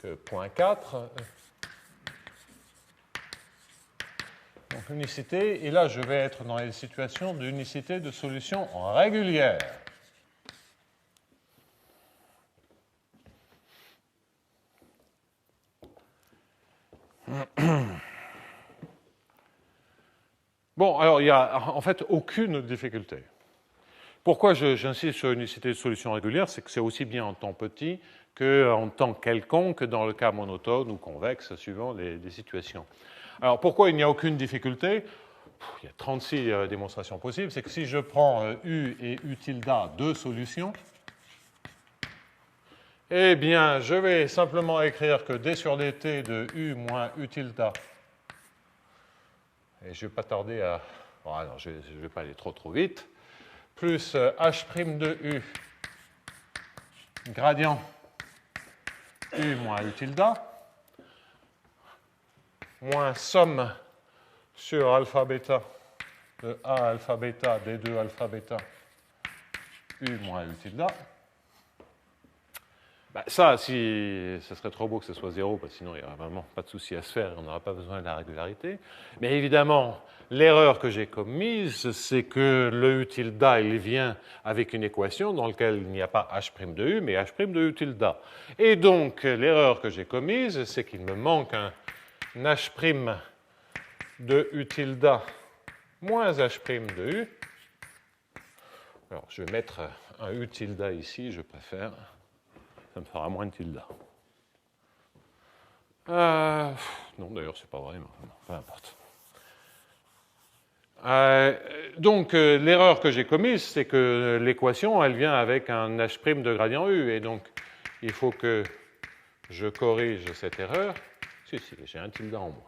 que 0.4. Donc unicité, et là je vais être dans les situations d'unicité de solution régulière. Bon, alors il n'y a en fait aucune difficulté. Pourquoi j'insiste sur unicité de solution régulière? C'est que c'est aussi bien en temps petit qu'en temps quelconque dans le cas monotone ou convexe, suivant les situations. Alors pourquoi il n'y a aucune difficulté? Il y a 36 démonstrations possibles. C'est que si je prends U et U tilde, deux solutions, eh bien, je vais simplement écrire que D sur dt de U moins U tilde, et je ne vais pas tarder à... Bon, alors, je ne vais pas aller trop vite, plus H' de U, gradient U moins U tilde, moins somme sur alpha bêta de A alpha bêta D2 alpha bêta U moins U tilde. Ben ça, si, ça serait trop beau que ce soit 0, parce que sinon il n'y aura vraiment pas de souci à se faire et on n'aura pas besoin de la régularité. Mais évidemment, l'erreur que j'ai commise, c'est que le U tilde, il vient avec une équation dans laquelle il n'y a pas H' de U, mais H' de U tilde. Et donc, l'erreur que j'ai commise, c'est qu'il me manque un H' de U tilde moins H' de U. Alors, je vais mettre un U tilde ici, je préfère. Ça me fera moins de tilde. Non, d'ailleurs, c'est pas vrai, mais peu importe. Donc, l'erreur que j'ai commise, c'est que l'équation, elle vient avec un H' de gradient U, et donc, il faut que je corrige cette erreur. Si, j'ai un tilde en moins.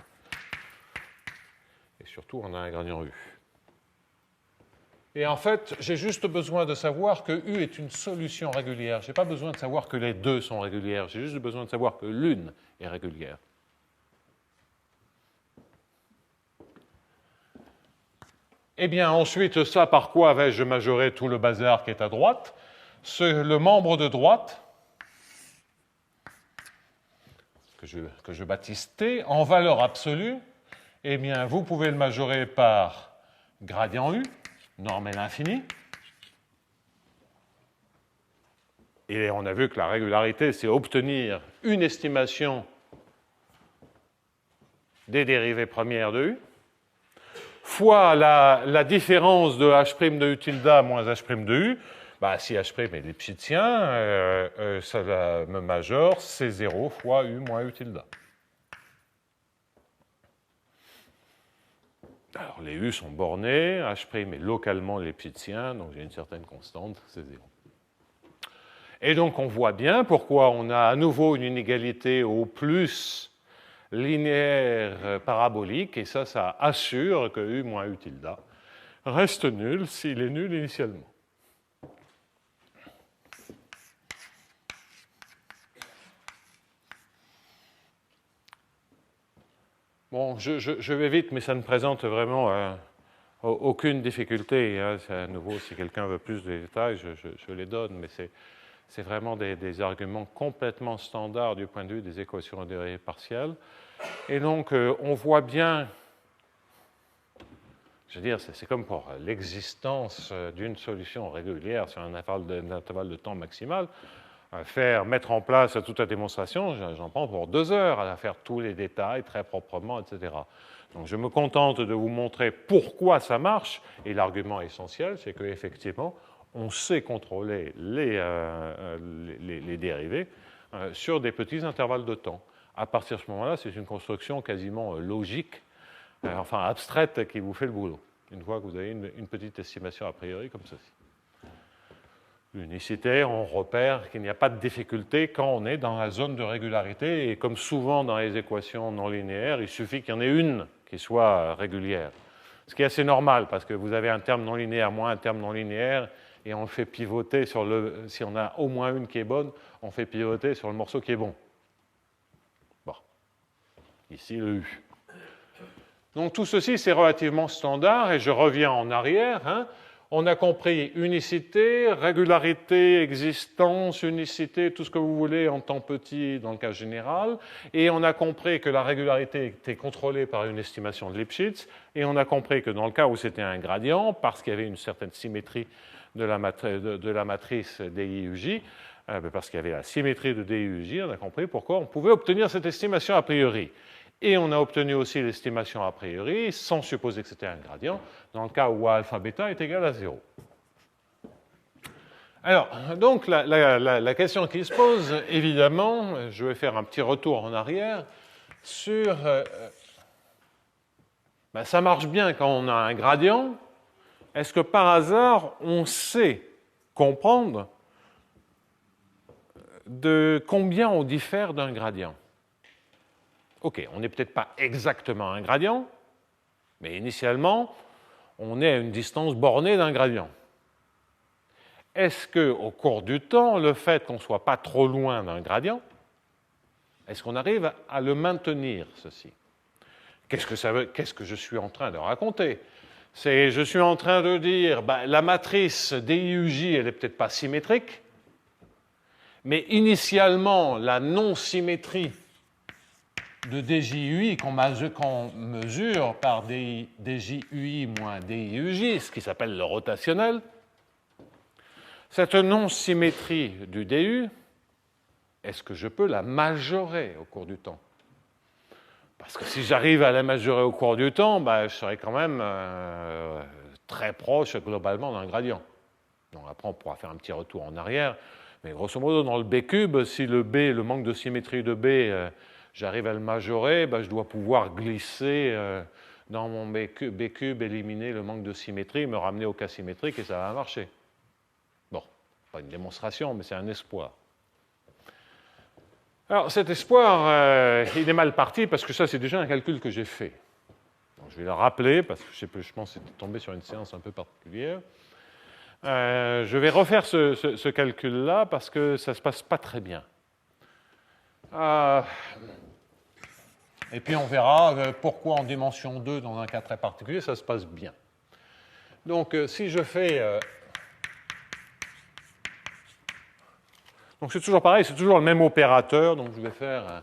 Et surtout, on a un gradient U. Et en fait, j'ai juste besoin de savoir que U est une solution régulière. Je n'ai pas besoin de savoir que les deux sont régulières. J'ai juste besoin de savoir que l'une est régulière. Eh bien, ensuite, ça, par quoi vais-je majorer tout le bazar qui est à droite? Le membre de droite, que je baptise T, en valeur absolue, eh bien, vous pouvez le majorer par gradient U, normel infini. Et on a vu que la régularité, c'est obtenir une estimation des dérivées premières de U, fois la différence de H' de U tilde moins H' de U. Bah, si H' est lipschitien, ça me majore C0 fois U moins U tilde. Alors, les U sont bornés, H' est localement lipschitien, donc j'ai une certaine constante, c'est 0. Et donc, on voit bien pourquoi on a à nouveau une inégalité au plus linéaire parabolique, et ça assure que U moins U tilde reste nul s'il est nul initialement. Bon, je vais vite, mais ça ne présente vraiment aucune difficulté. Hein. À nouveau, si quelqu'un veut plus de détails, je les donne, mais c'est vraiment des arguments complètement standards du point de vue des équations de dérivées partielles. Et donc, on voit bien, je veux dire, c'est comme pour l'existence d'une solution régulière sur un intervalle de temps maximal. Mettre en place toute la démonstration, j'en prends pour 2 heures à faire tous les détails très proprement, etc. Donc je me contente de vous montrer pourquoi ça marche, et l'argument essentiel, c'est qu'effectivement, on sait contrôler les dérivées sur des petits intervalles de temps. À partir de ce moment-là, c'est une construction quasiment logique, enfin abstraite, qui vous fait le boulot, une fois que vous avez une petite estimation a priori comme ceci. L'unicité, on repère qu'il n'y a pas de difficulté quand on est dans la zone de régularité, et comme souvent dans les équations non linéaires, il suffit qu'il y en ait une qui soit régulière. Ce qui est assez normal, parce que vous avez un terme non linéaire moins un terme non linéaire, et on le fait pivoter sur le... Si on a au moins une qui est bonne, on fait pivoter sur le morceau qui est bon. Bon. Ici, le U. Donc tout ceci, c'est relativement standard, et je reviens en arrière. Hein. On a compris unicité, régularité, existence, unicité, tout ce que vous voulez en temps petit dans le cas général. Et on a compris que la régularité était contrôlée par une estimation de Lipschitz. Et on a compris que dans le cas où c'était un gradient, parce qu'il y avait une certaine symétrie de la matrice DI-UJ, parce qu'il y avait la symétrie de DI-UJ, on a compris pourquoi on pouvait obtenir cette estimation a priori. Et on a obtenu aussi l'estimation a priori, sans supposer que c'était un gradient, dans le cas où alpha bêta est égal à 0. Alors, donc, la question qui se pose, évidemment, je vais faire un petit retour en arrière sur... ça marche bien quand on a un gradient. Est-ce que par hasard, on sait comprendre de combien on diffère d'un gradient? OK, on n'est peut-être pas exactement un gradient, mais initialement, on est à une distance bornée d'un gradient. Est-ce qu'au cours du temps, le fait qu'on ne soit pas trop loin d'un gradient, est-ce qu'on arrive à le maintenir, ceci? Qu'est-ce que ça veut? Qu'est-ce que je suis en train de raconter? Je suis en train de dire, la matrice DIUJ, elle n'est peut-être pas symétrique, mais initialement, la non-symétrie de DJUI qu'on mesure par DJUI moins DIUJ, ce qui s'appelle le rotationnel, cette non-symétrie du DU, est-ce que je peux la majorer au cours du temps? Parce que si j'arrive à la majorer au cours du temps, je serai quand même très proche globalement d'un gradient. Donc après, on pourra faire un petit retour en arrière, mais grosso modo, dans le B cube, si le manque de symétrie de B, j'arrive à le majorer, je dois pouvoir glisser dans mon B cube, éliminer le manque de symétrie, me ramener au cas symétrique et ça va marcher. Bon, pas une démonstration, mais c'est un espoir. Alors cet espoir, il est mal parti parce que ça, c'est déjà un calcul que j'ai fait. Donc, je vais le rappeler parce que je pense que c'était tombé sur une séance un peu particulière. Je vais refaire ce calcul-là parce que ça ne se passe pas très bien. Et puis on verra pourquoi en dimension 2, dans un cas très particulier, ça se passe bien. Donc si je fais... donc c'est toujours pareil, c'est toujours le même opérateur, donc je vais faire...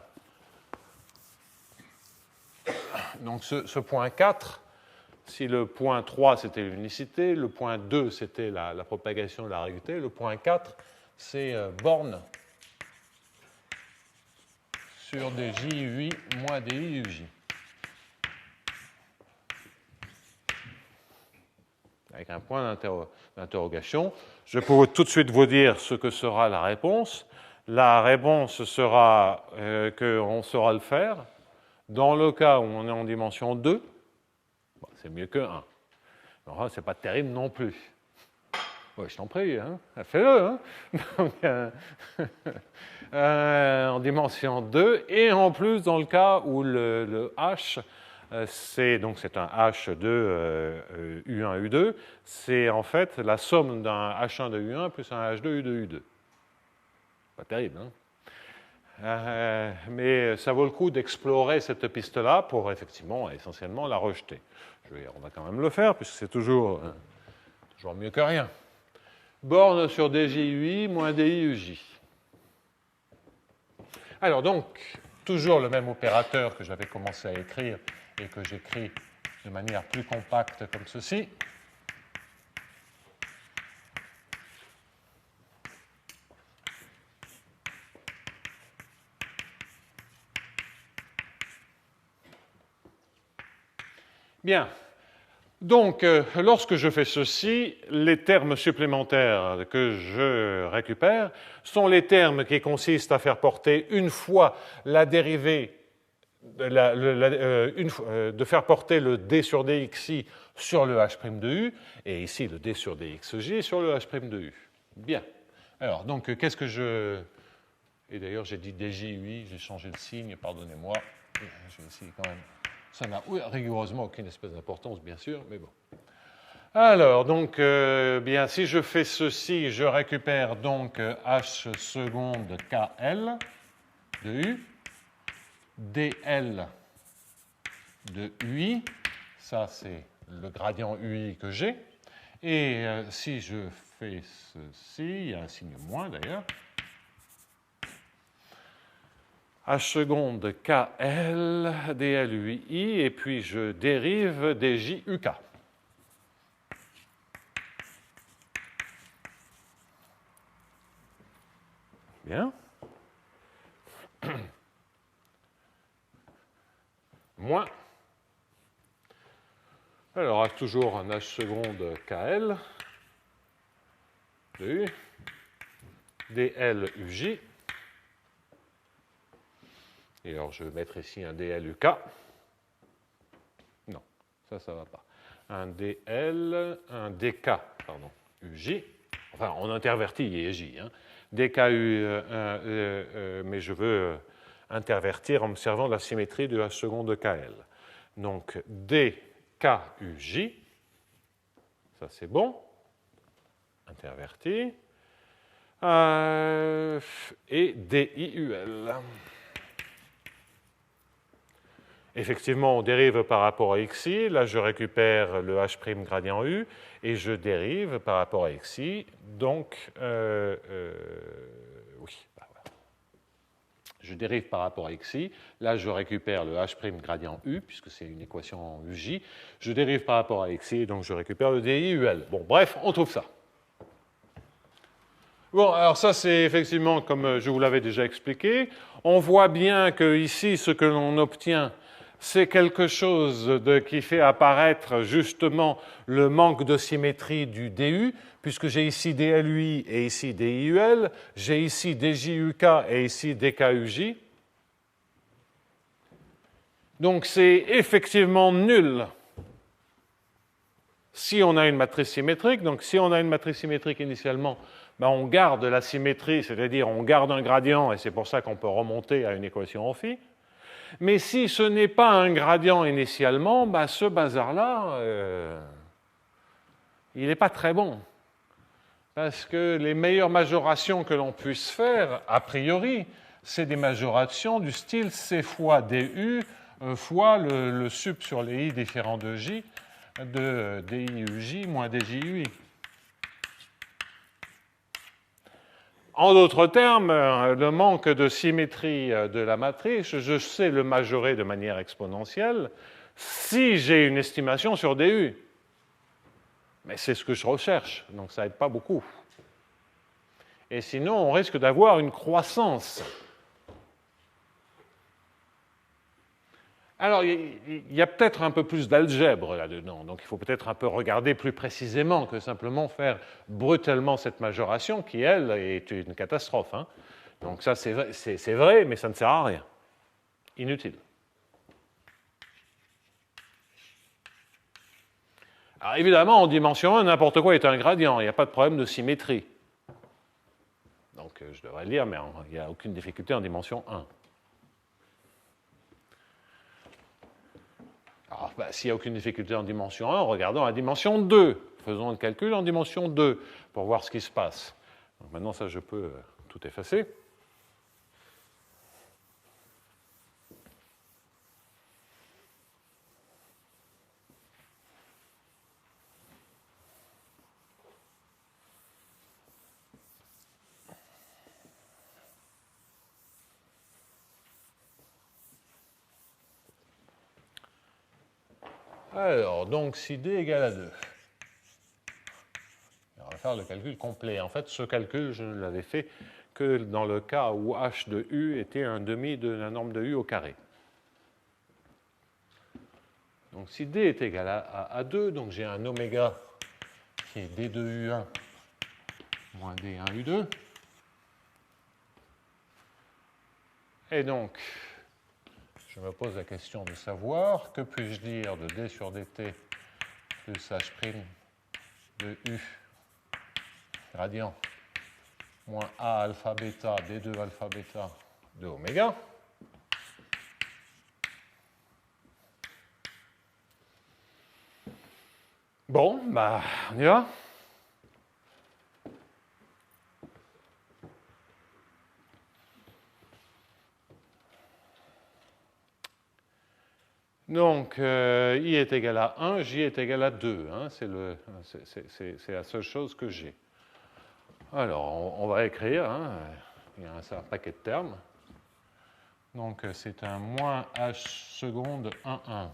donc ce point 4, si le point 3 c'était l'unicité, le point 2 c'était la propagation de la régularité, le point 4 c'est borne sur des JUI moins des IUJ. Avec un point d'interrogation. Je peux tout de suite vous dire ce que sera la réponse. La réponse sera qu'on saura le faire. Dans le cas où on est en dimension 2, c'est mieux que 1. Alors, ce n'est pas terrible non plus. Oui, je t'en prie, hein, fais-le. Hein. Donc, en dimension 2, et en plus dans le cas où le H, c'est un H de U1, U2, c'est en fait la somme d'un H1 de U1 plus un H2 U2, U2. Pas terrible, hein? Mais ça vaut le coup d'explorer cette piste-là pour effectivement, essentiellement, la rejeter. On va quand même le faire, puisque c'est toujours mieux que rien. Borne sur DJUI moins DIUJ. Alors donc, toujours le même opérateur que j'avais commencé à écrire et que j'écris de manière plus compacte comme ceci. Bien. Donc, lorsque je fais ceci, les termes supplémentaires que je récupère sont les termes qui consistent à faire porter une fois la dérivée, de faire porter le d sur dxi sur le h' de u, et ici le d sur dxj sur le h' de u. Bien. Alors, donc, qu'est-ce que je... Et d'ailleurs, j'ai dit djui, j'ai changé de signe, pardonnez-moi. J'ai ici quand même... Ça n'a rigoureusement aucune espèce d'importance, bien sûr, mais bon. Alors, donc, bien, si je fais ceci, je récupère donc h seconde kl de u, dl de ui, ça c'est le gradient ui que j'ai, Et si je fais ceci, il y a un signe moins d'ailleurs, H seconde KL, DL UI, et puis je dérive des JUK. Bien. Moins. Alors, toujours un H seconde KL, DU, DL UJ. Et alors, je vais mettre ici un DL UK. Non, ça ne va pas. Un DL, un DK, pardon, UJ. Enfin, on intervertit IJ. Hein. DKU, mais je veux intervertir en me servant de la symétrie de H seconde KL. Donc, DKUJ, ça c'est bon, interverti, et DIUL. Effectivement, on dérive par rapport à xi. Là, je récupère le H' gradient U et je dérive par rapport à xi. Donc, oui, bah voilà. Je dérive par rapport à xi. Là, je récupère le H' gradient U, puisque c'est une équation en UJ. Je dérive par rapport à xi, donc je récupère le DIUL. Bon, bref, on trouve ça. Bon, alors ça, c'est effectivement, comme je vous l'avais déjà expliqué. On voit bien que ici, ce que l'on obtient, c'est quelque chose qui fait apparaître justement le manque de symétrie du DU, puisque j'ai ici DLUI et ici DIUL, j'ai ici DJUK et ici DKUJ. Donc c'est effectivement nul si on a une matrice symétrique. Donc si on a une matrice symétrique initialement, ben on garde la symétrie, c'est-à-dire on garde un gradient, et c'est pour ça qu'on peut remonter à une équation en phi. Mais si ce n'est pas un gradient initialement, ben ce bazar-là, il n'est pas très bon. Parce que les meilleures majorations que l'on puisse faire, a priori, c'est des majorations du style C fois DU fois le sup sur les i différents de J de DIUJ moins DJUI. En d'autres termes, le manque de symétrie de la matrice, je sais le majorer de manière exponentielle si j'ai une estimation sur DU. Mais c'est ce que je recherche, donc ça n'aide pas beaucoup. Et sinon, on risque d'avoir une croissance. Alors, il y a peut-être un peu plus d'algèbre là-dedans, donc il faut peut-être un peu regarder plus précisément que simplement faire brutalement cette majoration qui, elle, est une catastrophe. Hein. Donc ça, c'est vrai, mais ça ne sert à rien. Inutile. Alors évidemment, en dimension 1, n'importe quoi est un gradient, il n'y a pas de problème de symétrie. Donc je devrais le dire, mais il n'y a aucune difficulté en dimension 1. Alors, s'il n'y a aucune difficulté en dimension 1, regardons la dimension 2. Faisons le calcul en dimension 2 pour voir ce qui se passe. Donc maintenant, ça, je peux tout effacer. Alors, donc, si d égale à 2. On va faire le calcul complet. En fait, ce calcul, je ne l'avais fait que dans le cas où h de u était un demi de la norme de u au carré. Donc, si d est égal à 2, donc j'ai un oméga qui est d2u1 moins d1u2. Et donc, je me pose la question de savoir que puis-je dire de d sur dt plus h' de u gradient moins a alpha bêta d2 alpha bêta de oméga. Bon, bah, on y va. Donc, I est égal à 1, J est égal à 2. Hein, c'est la seule chose que j'ai. Alors, on va écrire. Hein, il y a un paquet de termes. Donc, c'est un moins H seconde 1, 1.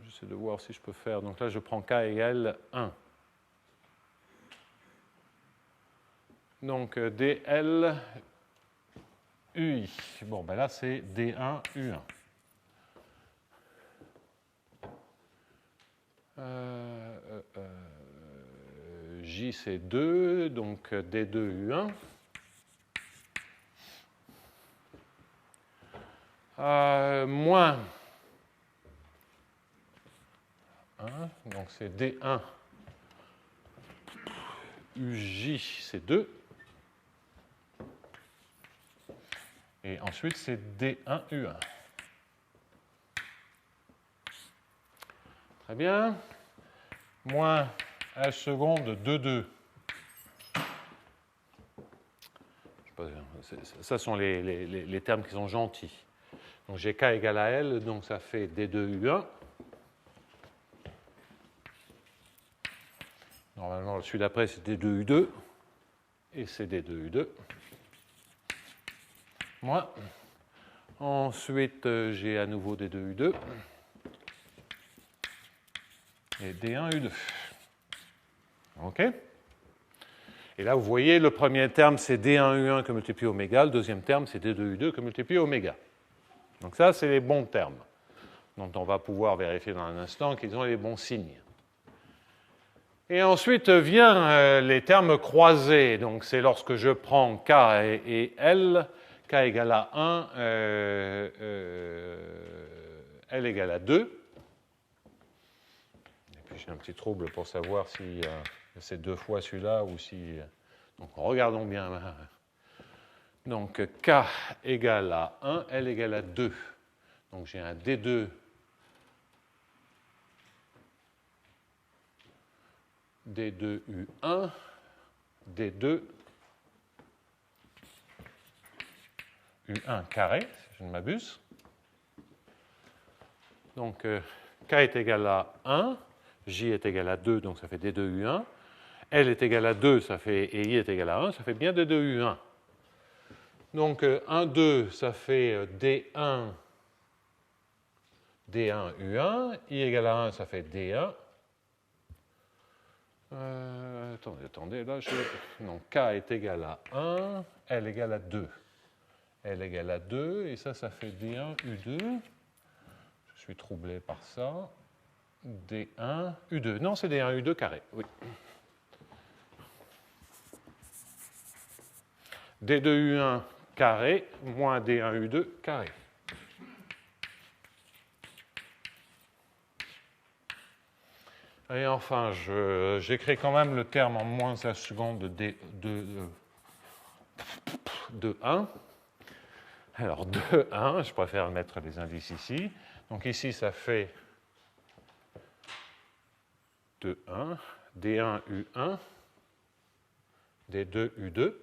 J'essaie de voir si je peux faire. Donc là, je prends K égale 1. Donc, dl UI. Bon, ben là, c'est D1 U1. J, c'est 2, donc D2 U1. Moins 1, donc c'est D1 UJ, c'est 2. Et ensuite, c'est D1 U1. Très bien. Moins H seconde 2, 2. Ça sont les termes qui sont gentils. Donc j'ai K égale à L, donc ça fait D2 U1. Normalement, celui d'après, c'est D2 U2. Et c'est D2 U2. Moins. Ensuite, j'ai à nouveau D2 U2. Et D1 U2. OK? Et là, vous voyez, le premier terme, c'est D1 U1 que multiplie oméga. Le deuxième terme, c'est D2 U2 que multiplie oméga. Donc ça, c'est les bons termes, dont on va pouvoir vérifier dans un instant qu'ils ont les bons signes. Et ensuite vient les termes croisés. Donc c'est lorsque je prends K et L, K égale à 1, L égale à 2. Et puis j'ai un petit trouble pour savoir si c'est deux fois celui-là ou si... Donc regardons bien. Donc K égale à 1, L égale à 2. Donc j'ai un D2 D2U1, D2 U1 carré, si je ne m'abuse. Donc K est égal à 1, J est égal à 2, donc ça fait D2U1. L est égal à 2, ça fait, et I est égal à 1, ça fait bien D2U1. Donc 1, 2, ça fait D1, D1, U1. I égale à 1, ça fait D1. Attendez, là, donc K est égal à 1, L égale à 2. L égale à 2, et ça fait D1, U2. Je suis troublé par ça. D1, U2. Non, c'est D1, U2 carré, oui. D2U1 carré moins D1U2 carré. Et enfin, j'écris quand même le terme en moins H seconde de 1. Alors 2, 1, je préfère mettre les indices ici. Donc ici, ça fait 2, 1, D1, U1, D2, U2.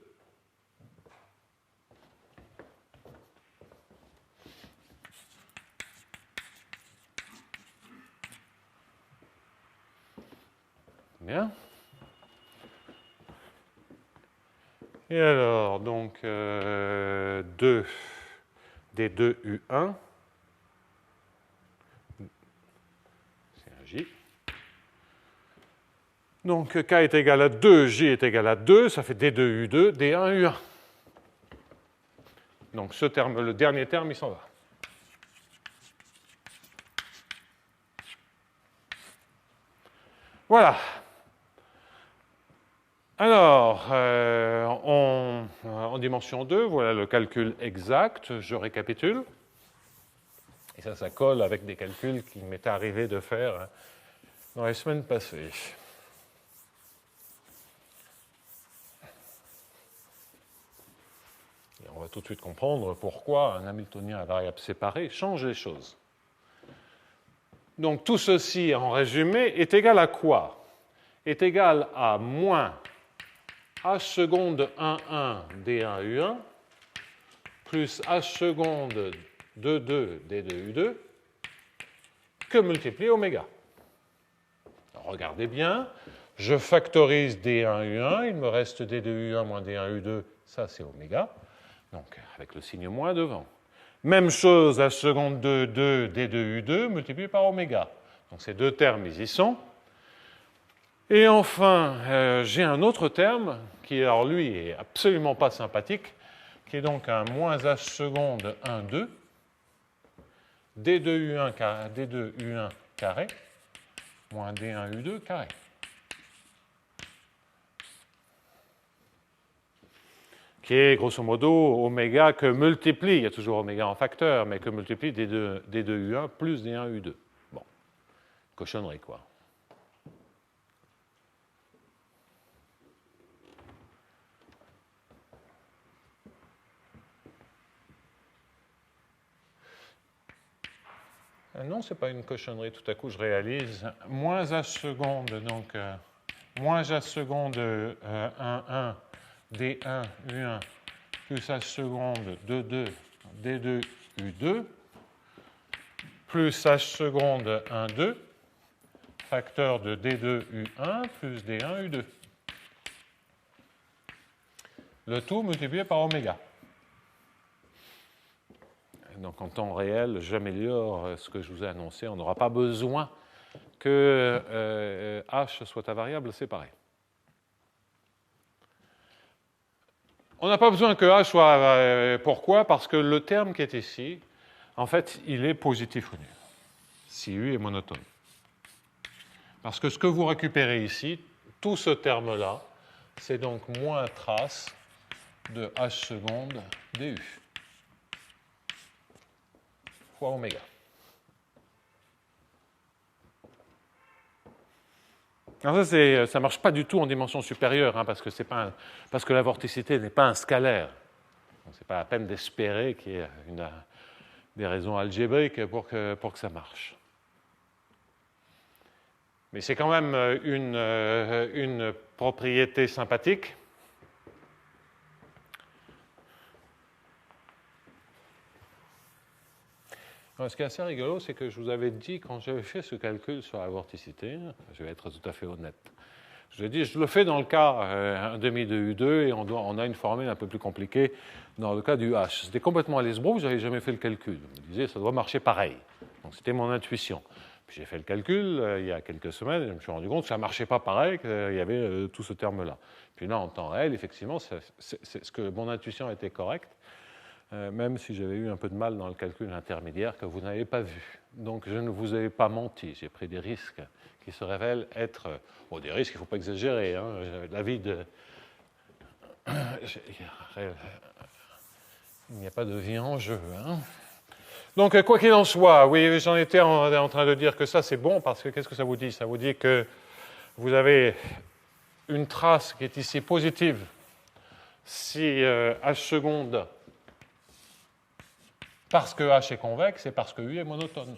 Bien. Et alors, donc, 2, D2, U1, c'est un J. Donc, K est égal à 2, J est égal à 2, ça fait D2, U2, D1, U1. Donc, ce terme, le dernier terme, il s'en va. Voilà. Alors, en dimension 2, voilà le calcul exact. Je récapitule. Et ça colle avec des calculs qu'il m'est arrivé de faire dans les semaines passées. Et on va tout de suite comprendre pourquoi un Hamiltonien à variable séparée change les choses. Donc tout ceci, en résumé, est égal à quoi? Est égal à moins H seconde 1, 1 D1 U1 plus h seconde de 2 d2u2 que multiplié oméga. Alors, regardez bien, je factorise d1u1, il me reste d2u1 moins d1u2, ça c'est oméga, donc avec le signe moins devant. Même chose, h seconde de 2 d2u2 multiplié par oméga. Donc ces deux termes, ils y sont. Et enfin, j'ai un autre terme qui, alors lui, est absolument pas sympathique, qui est donc un moins h seconde 1, 2, d2u1 carré, d2u1 carré, moins d1u2 carré. Qui est grosso modo oméga que multiplie, il y a toujours oméga en facteur, mais que multiplie d2u1 plus d1u2. Bon, cochonnerie quoi. Non, ce n'est pas une cochonnerie, tout à coup je réalise. Moins h seconde, donc moins h seconde 1, 1, d1, u1, plus h seconde 2, 2, d2, u2, plus h seconde 1, 2, facteur de d2, u1, plus d1, u2. Le tout multiplié par oméga. Donc en temps réel, j'améliore ce que je vous ai annoncé. On n'aura pas besoin que h soit à variable séparée. On n'a pas besoin que h soit... pourquoi? Parce que le terme qui est ici, en fait, il est positif ou nul, si u est monotone. Parce que ce que vous récupérez ici, tout ce terme-là, c'est donc moins trace de h seconde du fois oméga. Alors ça ne marche pas du tout en dimension supérieure, hein, parce que la vorticité n'est pas un scalaire. Ce n'est pas la peine d'espérer qu'il y ait des raisons algébriques pour que ça marche. Mais c'est quand même une propriété sympathique. Alors, ce qui est assez rigolo, c'est que je vous avais dit, quand j'avais fait ce calcul sur la vorticité, je vais être tout à fait honnête, je l'ai dit, je le fais dans le cas 1 demi de U2 et on a une formule un peu plus compliquée dans le cas du H. C'était complètement à l'esbrouf, je n'avais jamais fait le calcul. Je me disais, ça doit marcher pareil. Donc c'était mon intuition. Puis j'ai fait le calcul il y a quelques semaines et je me suis rendu compte que ça ne marchait pas pareil, qu'il y avait tout ce terme-là. Puis là, en temps réel, effectivement, ce que mon intuition était correcte, même si j'avais eu un peu de mal dans le calcul intermédiaire que vous n'avez pas vu. Donc je ne vous ai pas menti, j'ai pris des risques qui se révèlent être... Bon, des risques, il ne faut pas exagérer. Hein, la vie de... Il n'y a pas de vie en jeu. Hein. Donc, quoi qu'il en soit, oui, j'en étais en train de dire que ça, c'est bon, parce que qu'est-ce que ça vous dit? Ça vous dit que vous avez une trace qui est ici positive si h seconde, parce que h est convexe et parce que u est monotone.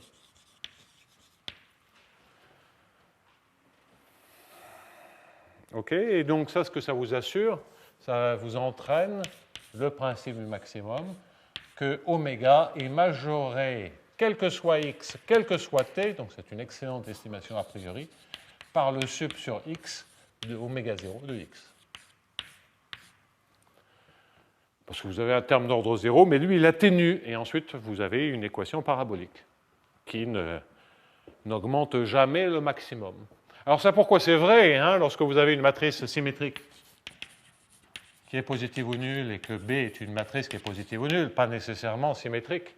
OK, et donc ça, ce que ça vous assure, ça vous entraîne le principe du maximum, que oméga est majoré, quel que soit x, quel que soit t, donc c'est une excellente estimation a priori, par le sup sur x de oméga 0 de x. Parce que vous avez un terme d'ordre 0, mais lui, il atténue, et ensuite, vous avez une équation parabolique qui n'augmente jamais le maximum. Alors ça, pourquoi c'est vrai, hein, lorsque vous avez une matrice symétrique qui est positive ou nulle et que B est une matrice qui est positive ou nulle, pas nécessairement symétrique.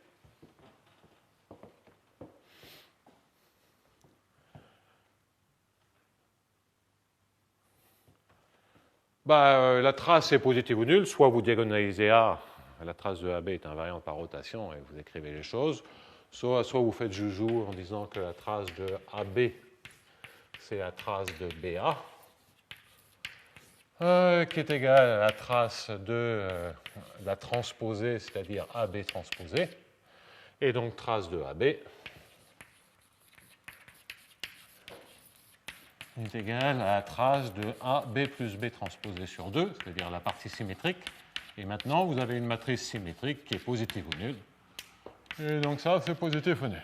La trace est positive ou nulle, soit vous diagonalisez A, la trace de AB est invariante par rotation et vous écrivez les choses, soit vous faites joujou en disant que la trace de AB, c'est la trace de BA, qui est égale à la trace de la transposée, c'est-à-dire AB transposée, et donc trace de AB est égale à la trace de AB plus B transposée sur 2, c'est-à-dire la partie symétrique, Et maintenant, vous avez une matrice symétrique qui est positive ou nulle. Et donc ça, c'est positif ou nul.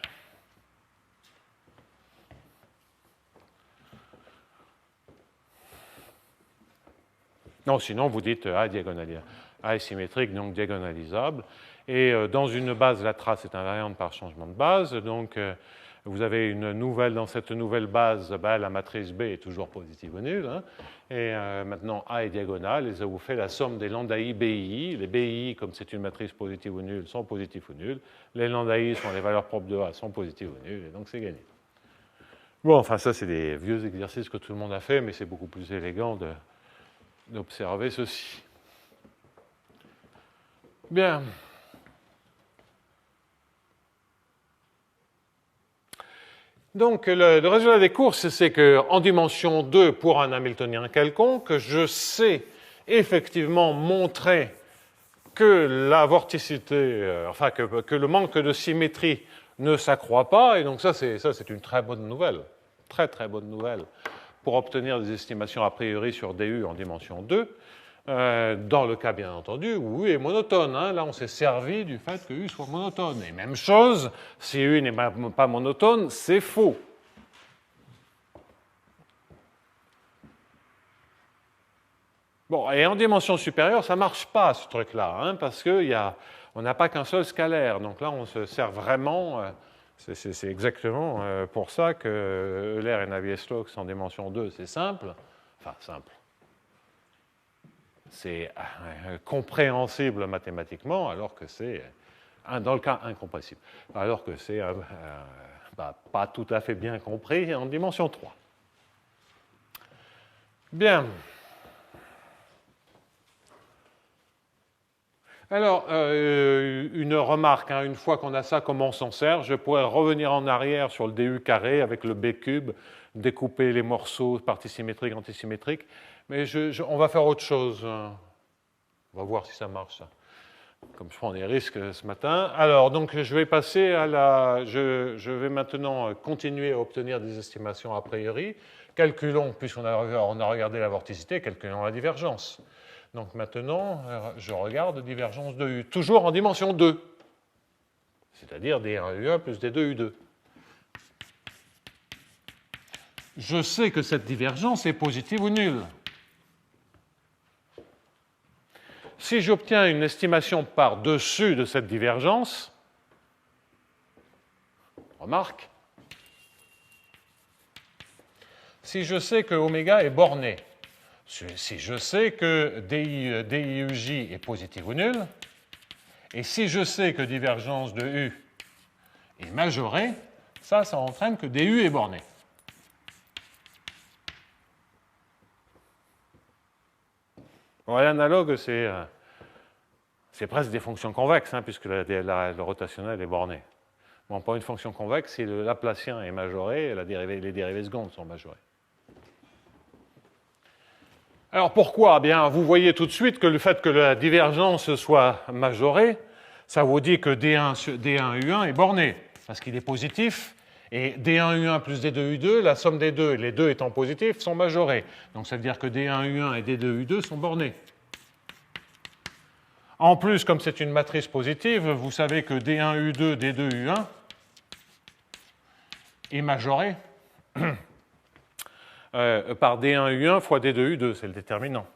Non, sinon, vous dites A est symétrique, donc diagonalisable. Et dans une base, la trace est invariante par changement de base. Donc, vous avez une nouvelle, dans cette nouvelle base, la matrice B est toujours positive ou nulle. Hein. Et maintenant, A est diagonale, et ça vous fait la somme des lambda I, BI. Les BI, comme c'est une matrice positive ou nulle, sont positifs ou nuls. Les lambda I sont les valeurs propres de A, sont positives ou nulles, et donc c'est gagné. Bon, enfin, ça, c'est des vieux exercices que tout le monde a fait, mais c'est beaucoup plus élégant d'observer ceci. Bien. Donc, le résultat des courses, c'est qu'en dimension 2, pour un Hamiltonien quelconque, je sais effectivement montrer que la vorticité, enfin, que le manque de symétrie ne s'accroît pas, et donc ça, c'est une très bonne nouvelle. Très, très bonne nouvelle pour obtenir des estimations a priori sur DU en dimension 2. Dans le cas, bien entendu, où U est monotone. Hein. Là, on s'est servi du fait que U soit monotone. Et même chose, si U n'est pas monotone, c'est faux. Bon, et en dimension supérieure, ça ne marche pas, ce truc-là, hein, parce qu'on n'a pas qu'un seul scalaire. Donc là, on se sert vraiment... c'est exactement pour ça que Euler et Navier-Stokes en dimension 2, c'est simple. Enfin, simple. C'est compréhensible mathématiquement, alors que c'est, dans le cas, incompressible. Alors que c'est pas tout à fait bien compris en dimension 3. Bien. Alors, une remarque, hein, une fois qu'on a ça, comment on s'en sert? Je pourrais revenir en arrière sur le DU carré avec le B cube, découper les morceaux, partie symétrique, antisymétrique, mais on va faire autre chose. On va voir si ça marche, ça. Comme je prends des risques ce matin. Alors, donc, je vais passer à je vais maintenant continuer à obtenir des estimations a priori. Calculons, puisqu'on a regardé la vorticité, calculons la divergence. Donc maintenant, je regarde divergence de U, toujours en dimension 2, c'est-à-dire D1U1 plus D2U2. Je sais que cette divergence est positive ou nulle. Si j'obtiens une estimation par-dessus de cette divergence, remarque, si je sais que oméga est borné, si je sais que DIUJ est positive ou nulle, et si je sais que divergence de U est majorée, ça entraîne que DU est borné. Bon, l'analogue, c'est presque des fonctions convexes, hein, puisque le rotationnel est borné. Bon, pour une fonction convexe, si le Laplacien est majoré, les dérivées secondes sont majorées. Alors pourquoi? Bien, vous voyez tout de suite que le fait que la divergence soit majorée, ça vous dit que D1U1 est borné, parce qu'il est positif, et D1U1 plus D2U2, la somme des deux, les deux étant positifs, sont majorés. Donc ça veut dire que D1U1 et D2U2 sont bornés. En plus, comme c'est une matrice positive, vous savez que D1U2, D2U1 est majoré par D1U1 fois D2U2, c'est le déterminant.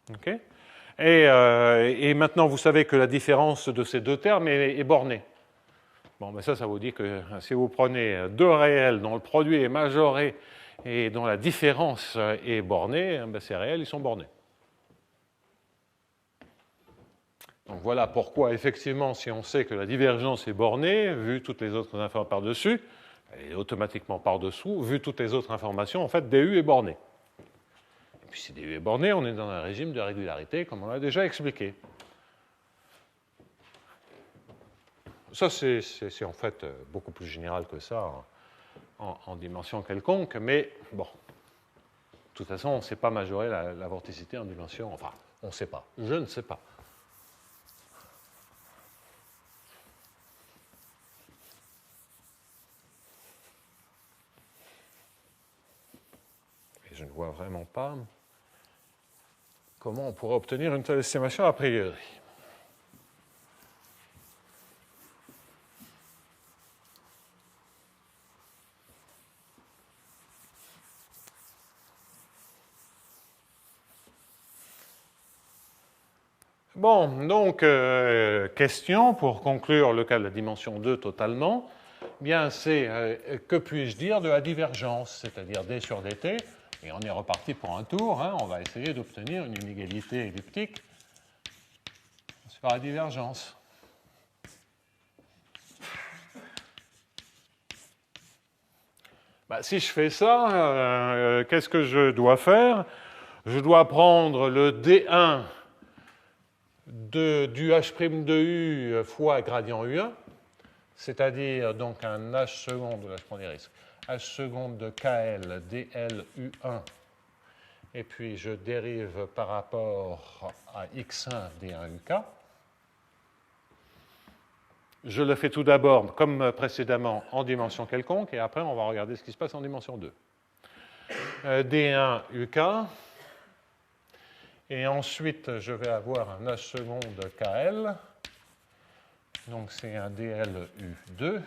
OK ? Et maintenant, vous savez que la différence de ces deux termes est bornée. Bon, ben ça vous dit que si vous prenez deux réels dont le produit est majoré et dont la différence est bornée, ben ces réels, ils sont bornés. Donc voilà pourquoi, effectivement, si on sait que la divergence est bornée, vu toutes les autres informations par-dessus, elle est automatiquement par-dessous, vu toutes les autres informations, en fait, DU est borné. Et puis si DU est borné, on est dans un régime de régularité, comme on l'a déjà expliqué. Ça, c'est en fait beaucoup plus général que ça en dimension quelconque, mais bon, de toute façon, on ne sait pas majorer la vorticité en dimension, enfin, on ne sait pas, je ne sais pas. Et je ne vois vraiment pas comment on pourrait obtenir une telle estimation a priori. Bon, donc, question pour conclure le cas de la dimension 2 totalement. Bien, c'est que puis-je dire de la divergence, c'est-à-dire d sur dt, et on est reparti pour un tour, hein, on va essayer d'obtenir une inégalité elliptique sur la divergence. Bah, si je fais ça, qu'est-ce que je dois faire? Je dois prendre le d1 du h' de u fois gradient u1, c'est-à-dire donc un h seconde, là je prends des risques, h seconde de kl dl u1, et puis je dérive par rapport à x1 d1 uk. Je le fais tout d'abord, comme précédemment, en dimension quelconque, et après on va regarder ce qui se passe en dimension 2. D1 uk, et ensuite je vais avoir un h seconde kl, donc c'est un dl u2.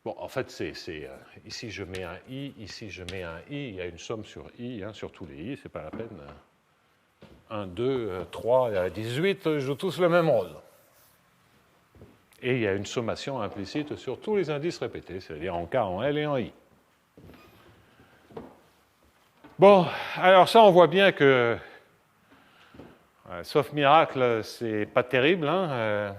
Bon, en fait, ici je mets un i, ici je mets un i, il y a une somme sur i, hein, sur tous les i, c'est pas la peine. 1, 2, 3, 18, ils jouent tous le même rôle. Et il y a une sommation implicite sur tous les indices répétés, c'est-à-dire en K, en L et en I. Bon, alors ça, on voit bien que, sauf miracle, c'est pas terrible, hein.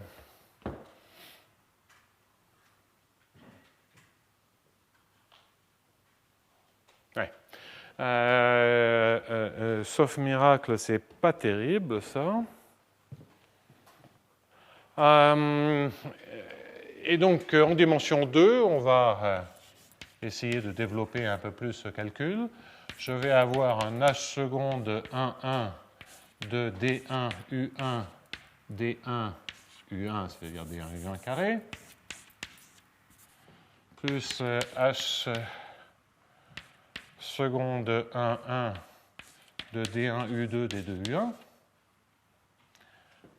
Sauf miracle, c'est pas terrible, ça. Et donc, en dimension 2, on va essayer de développer un peu plus ce calcul. Je vais avoir un h seconde 1, 1 de d1 u1 d1 u1, c'est-à-dire d1 u1 carré, plus h seconde 1, 1 de d1 u2 d2 u1.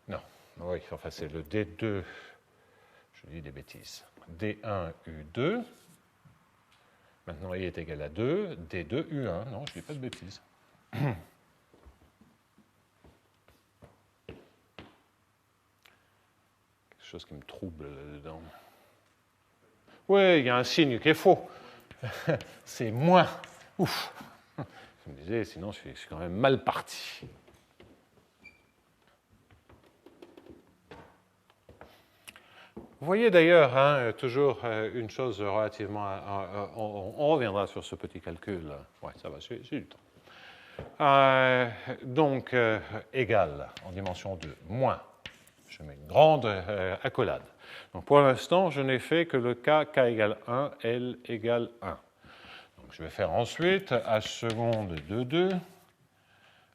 Non, oui, enfin c'est le d2, je dis des bêtises, d1 u2. Maintenant, i est égal à 2, d2 u1. Non, je ne dis pas de bêtises. Quelque chose qui me trouble là-dedans. Oui, il y a un signe qui est faux. C'est moins. Ouf. Je me disais, sinon je suis quand même mal parti. Vous voyez d'ailleurs, hein, toujours une chose relativement... on reviendra sur ce petit calcul. Ouais, ça va, j'ai du temps. Donc, égal en dimension 2, moins. Je mets une grande accolade. Donc, pour l'instant, je n'ai fait que le cas k égale 1, L égale 1. Donc, je vais faire ensuite h seconde de 2,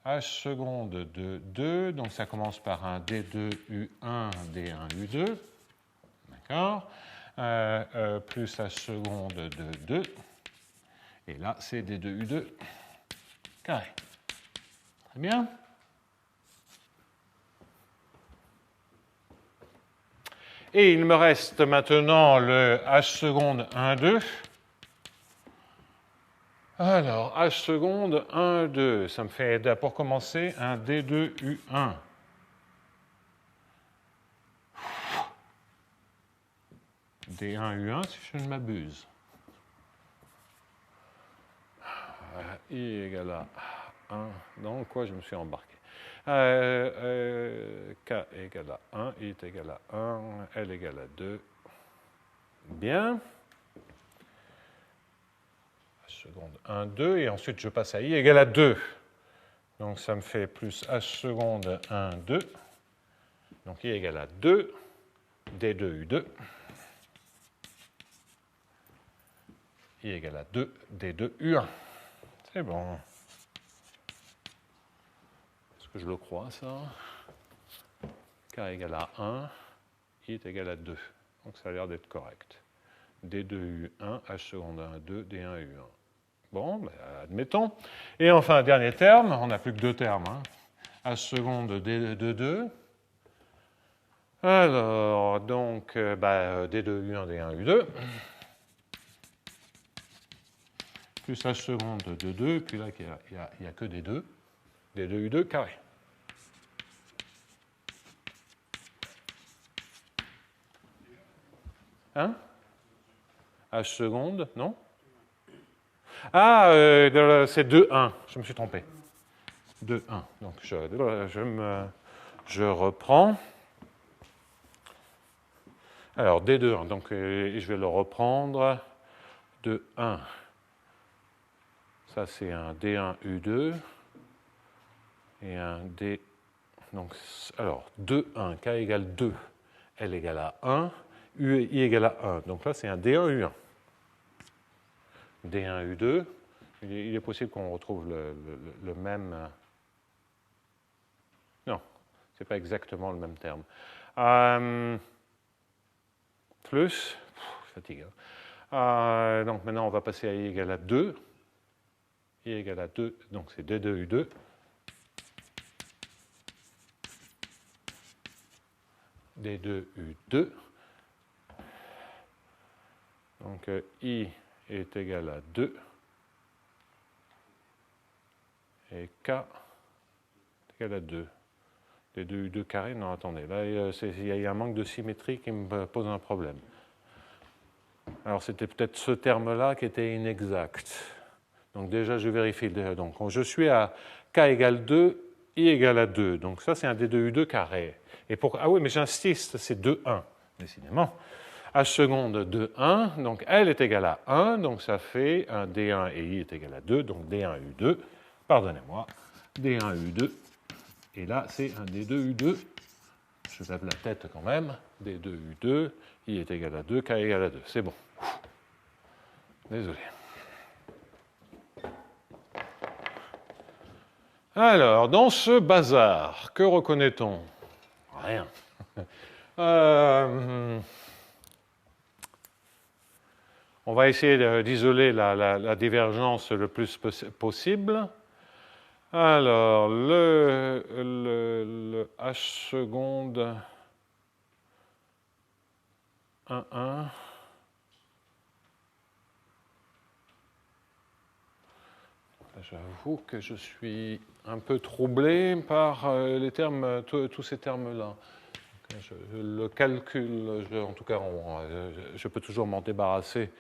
h seconde de 2, donc ça commence par un d2 u1, d1 u2. D'accord, plus h seconde de 2, et là c'est d2 u2 carré. Très bien. Et il me reste maintenant le h seconde 1, 2. Alors, h seconde 1, 2, ça me fait pour commencer un d2 u1. D1 U1 si je ne m'abuse. I égale à 1. Dans quoi je me suis embarqué? K égale à 1, I est égal à 1, L égale à 2. Bien. H seconde 1, 2, et ensuite je passe à I égale à 2. Donc ça me fait plus H seconde 1, 2. Donc I égale à 2, D2 U2. I égale à 2, D2 U1. C'est bon. Est-ce que je le crois, ça? K égale à 1, I est égal à 2. Donc ça a l'air d'être correct. D2 U1, H seconde 1, 2, D1 U1. Bon, ben, admettons. Et enfin, dernier terme, on n'a plus que deux termes. Hein. H seconde d de 2. Alors, donc, D2U1, D1, U2. Plus H seconde de 2, puis là, il n'y a que D2. D2, U2 carré. Hein? H seconde, non? Ah, c'est 2, 1. Je me suis trompé. 2, 1. Donc, je reprends. Alors, D2, 1. Donc, je vais le reprendre. 2, 1. Ça, c'est un D1, U2. Et un D. Donc, alors, 2, 1. K égale 2. L égale à 1. I égale à 1. Donc là, c'est un D1, U1. D1, U2. Il est possible qu'on retrouve le même. Non, ce n'est pas exactement le même terme. Plus. Fatigue. Donc maintenant, on va passer à I égale à 2. I égale à 2. Donc c'est D2, U2. D2, U2. Donc I est égal à 2 et K est égal à 2. D2, U2 carré, non, attendez, là il y a un manque de symétrie qui me pose un problème. Alors c'était peut-être ce terme-là qui était inexact. Donc déjà je vérifie. Donc je suis à K égale 2, I égale à 2. Donc ça c'est un D2, U2 carré. Et ah oui, mais j'insiste, c'est 2, 1, décidément. H seconde 2, 1, donc L est égal à 1, donc ça fait un D1 et I est égal à 2, donc D1, U2, pardonnez-moi, D1, U2, et là c'est un D2, U2, je lève la tête quand même, D2, U2, I est égal à 2, K égale à 2, c'est bon. Désolé. Alors, dans ce bazar, que reconnaît-on? Rien. On va essayer d'isoler la divergence le plus possible. Alors, le H seconde 1, 1. J'avoue que je suis un peu troublé par les termes, tous ces termes-là. Je le calcule, en tout cas, je peux toujours m'en débarrasser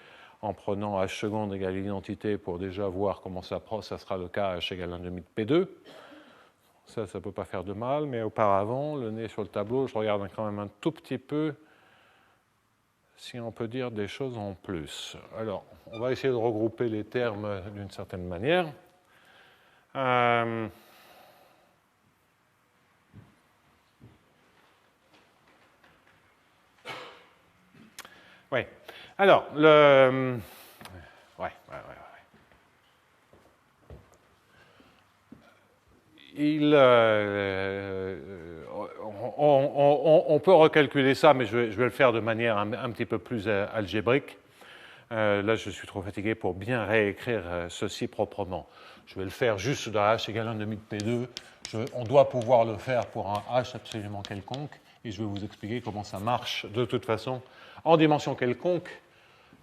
en prenant H seconde égale l'identité pour déjà voir comment ça sera le cas H égale 1 demi de P2. Ça ne peut pas faire de mal, mais auparavant, le nez sur le tableau, je regarde quand même un tout petit peu si on peut dire des choses en plus. Alors, on va essayer de regrouper les termes d'une certaine manière. Oui. Alors, on peut recalculer ça, mais je vais le faire de manière un petit peu plus algébrique. Là, je suis trop fatigué pour bien réécrire ceci proprement. Je vais le faire juste dans H égale 1 demi de P2. On doit pouvoir le faire pour un H absolument quelconque, et je vais vous expliquer comment ça marche de toute façon en dimension quelconque.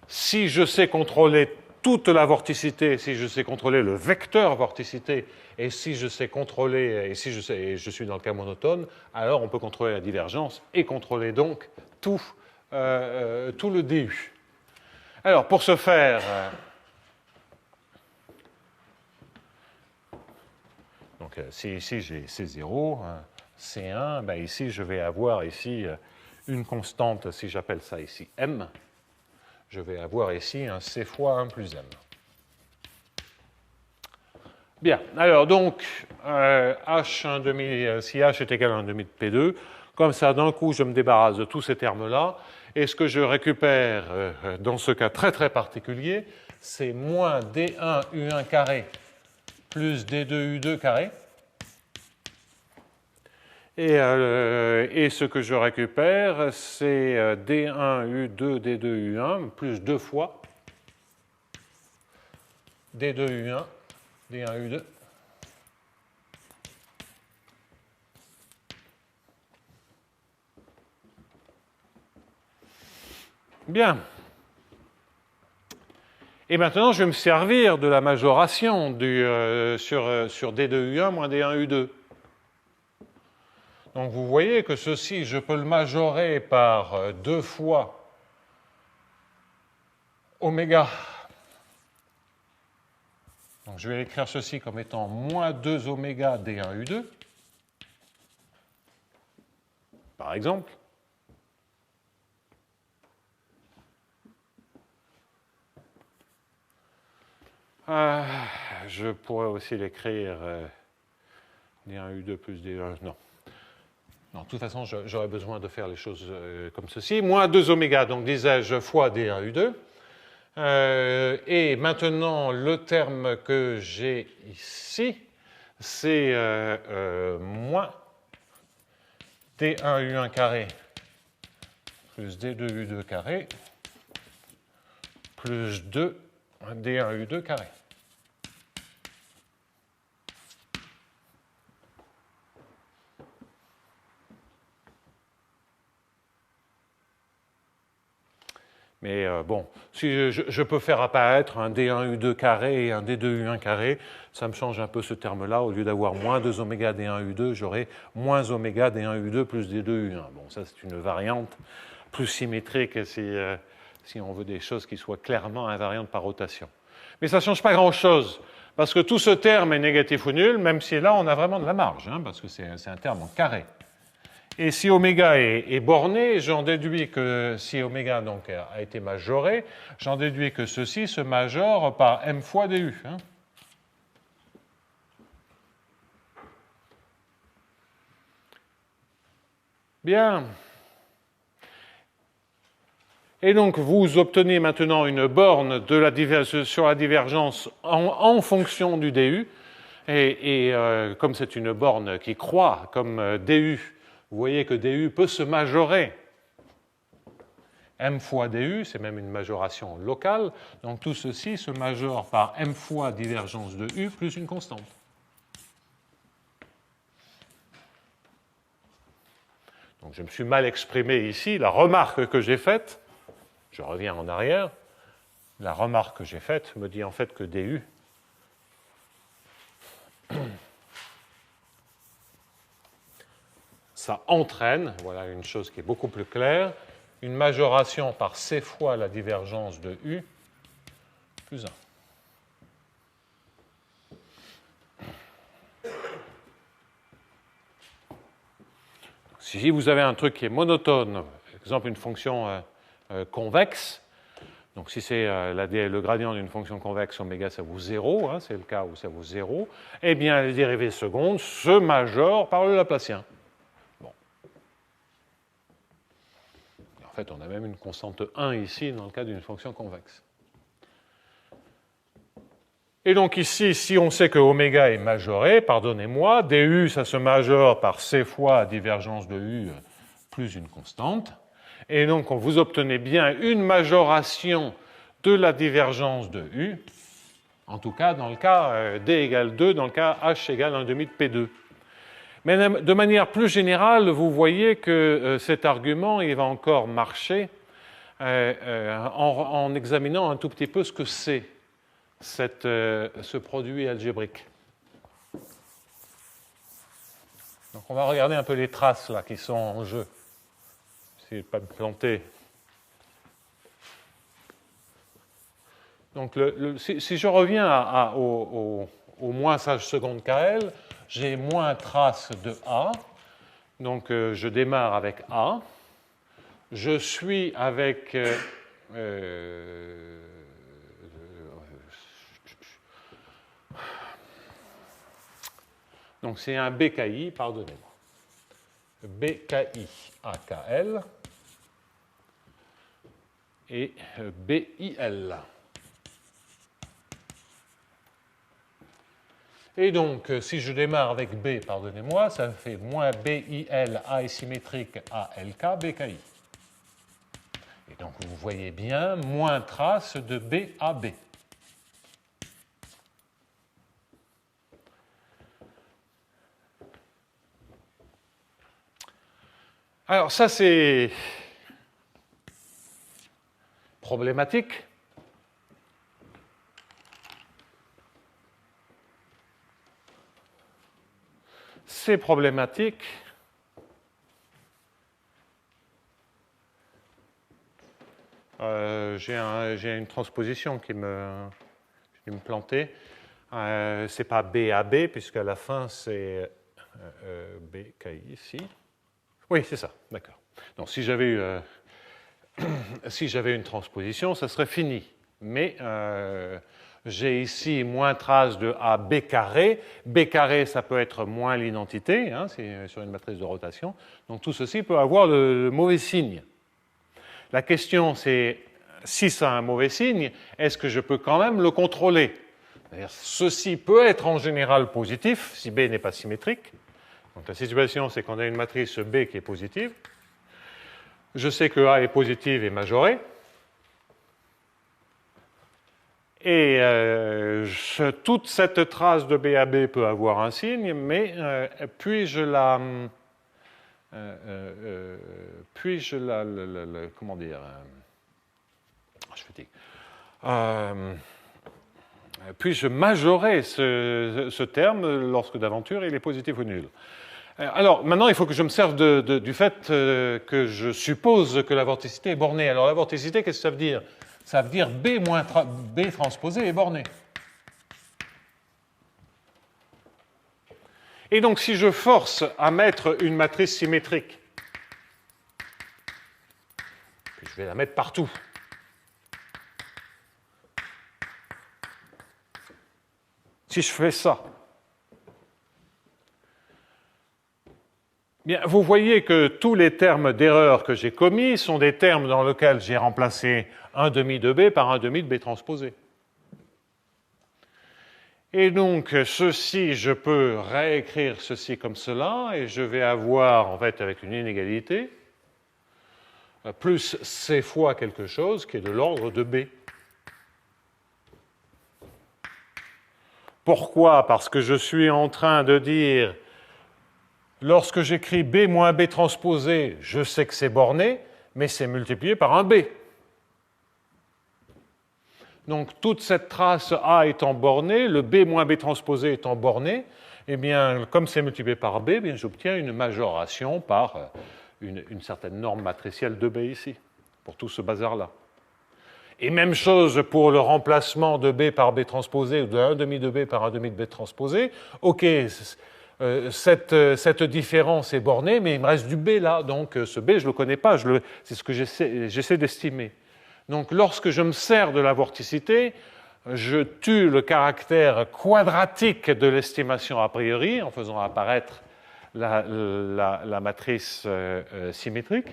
Si je sais contrôler toute la vorticité, si je sais contrôler le vecteur vorticité, et si je sais contrôler, et si je suis dans le cas monotone, alors on peut contrôler la divergence et contrôler donc tout le DU. Alors, pour ce faire, donc si ici j'ai C0, C1, ben ici je vais avoir ici une constante, si j'appelle ça ici M, je vais avoir ici un C fois 1 plus M. Bien, alors donc, H1 demi, si H est égal à 1 demi de P2, comme ça d'un coup je me débarrasse de tous ces termes-là, et ce que je récupère dans ce cas très très particulier, c'est moins D1 U1 carré plus D2 U2 carré. Et ce que je récupère, c'est D1 U2 D2 U1 plus 2 fois D2U1, D1U2. Bien. Et maintenant, je vais me servir de la majoration sur D2U1 moins D1U2. Donc, vous voyez que ceci, je peux le majorer par 2 fois oméga. Donc, je vais écrire ceci comme étant moins 2 oméga D1U2, par exemple. Je pourrais aussi l'écrire D1U2 plus D1... Non. Non, de toute façon, j'aurais besoin de faire les choses comme ceci. Moins 2 oméga, donc disais-je, fois D1U2. Et maintenant, le terme que j'ai ici, c'est moins D1U1 carré plus D2U2 carré plus 2 D1U2 carré. Mais bon, si je peux faire apparaître un D1U2 carré et un D2U1 carré, ça me change un peu ce terme-là. Au lieu d'avoir moins 2 oméga D1U2, j'aurai moins oméga D1U2 plus D2U1. Bon, ça c'est une variante plus symétrique si on veut des choses qui soient clairement invariantes par rotation. Mais ça ne change pas grand-chose, parce que tout ce terme est négatif ou nul, même si là on a vraiment de la marge, hein, parce que c'est un terme en carré. Et si oméga est borné, j'en déduis que si oméga donc, a été majoré, j'en déduis que ceci se majore par m fois du. Hein. Bien. Et donc, vous obtenez maintenant une borne sur la divergence en fonction du du. Et comme c'est une borne qui croît comme du, vous voyez que du peut se majorer. M fois du, c'est même une majoration locale. Donc tout ceci se majore par m fois divergence de u plus une constante. Donc je me suis mal exprimé ici. La remarque que j'ai faite, je reviens en arrière, la remarque que j'ai faite me dit en fait que du ça entraîne, voilà une chose qui est beaucoup plus claire, une majoration par c fois la divergence de u plus 1. Si vous avez un truc qui est monotone, par exemple une fonction convexe, donc si c'est le gradient d'une fonction convexe, oméga ça vaut 0, hein, c'est le cas où ça vaut 0, eh bien les dérivées secondes se majorent par le Laplacien. Bon. En fait, on a même une constante 1 ici dans le cas d'une fonction convexe. Et donc ici, si on sait que oméga est majoré, pardonnez-moi, du ça se majore par c fois divergence de u plus une constante. Et donc vous obtenez bien une majoration de la divergence de u, en tout cas dans le cas d égale 2, dans le cas h égale 1,5 de P2. Mais de manière plus générale, vous voyez que cet argument il va encore marcher en examinant un tout petit peu ce que c'est ce produit algébrique. Donc on va regarder un peu les traces là qui sont en jeu. Essayez de ne pas me planter. Donc si je reviens au moins sage seconde KL, j'ai moins trace de A. Donc je démarre avec A. Je suis avec donc c'est un BKI, pardonnez-moi. BKI AKL et BIL. Et donc, si je démarre avec B, pardonnez-moi, ça fait moins BIL A symétrique ALK BKI. Et donc, vous voyez bien, moins trace de BAB. Alors ça, c'est problématique. C'est problématique. J'ai une transposition qui me plantait. C'est pas B à B, puisqu'à la fin, c'est B KI ici. Oui, c'est ça, d'accord. Donc, si j'avais une transposition, ça serait fini. Mais j'ai ici moins trace de AB carré. B carré, ça peut être moins l'identité, hein, c'est sur une matrice de rotation. Donc, tout ceci peut avoir le mauvais signe. La question, c'est, si ça a un mauvais signe, est-ce que je peux quand même le contrôler? C'est-à-dire, ceci peut être en général positif, si B n'est pas symétrique. Donc la situation, c'est qu'on a une matrice B qui est positive. Je sais que A est positive et majorée. Et toute cette trace de B à B peut avoir un signe, mais puis-je la comment dire, je fatigue. Puis-je majorer ce terme lorsque d'aventure il est positif ou nul? Alors, maintenant, il faut que je me serve du fait que je suppose que la vorticité est bornée. Alors, la vorticité, qu'est-ce que ça veut dire? Ça veut dire B transposé est borné. Et donc, si je force à mettre une matrice symétrique, puis je vais la mettre partout, si je fais ça, bien, vous voyez que tous les termes d'erreur que j'ai commis sont des termes dans lesquels j'ai remplacé un demi de B par un demi de B transposé. Et donc, ceci, je peux réécrire ceci comme cela, et je vais avoir, en fait, avec une inégalité, plus C fois quelque chose qui est de l'ordre de B. Pourquoi? Parce que je suis en train de dire, lorsque j'écris B moins B transposé, je sais que c'est borné, mais c'est multiplié par un B. Donc, toute cette trace A étant bornée, le B moins B transposé étant borné, eh bien, comme c'est multiplié par B, eh bien, j'obtiens une majoration par une certaine norme matricielle de B ici, pour tout ce bazar-là. Et même chose pour le remplacement de B par B transposé, ou de 1 demi de B par 1 demi de B transposé. OK, cette différence est bornée, mais il me reste du B là, donc ce B, je ne le connais pas, c'est ce que j'essaie d'estimer. Donc, lorsque je me sers de la vorticité, je tue le caractère quadratique de l'estimation a priori en faisant apparaître la matrice symétrique.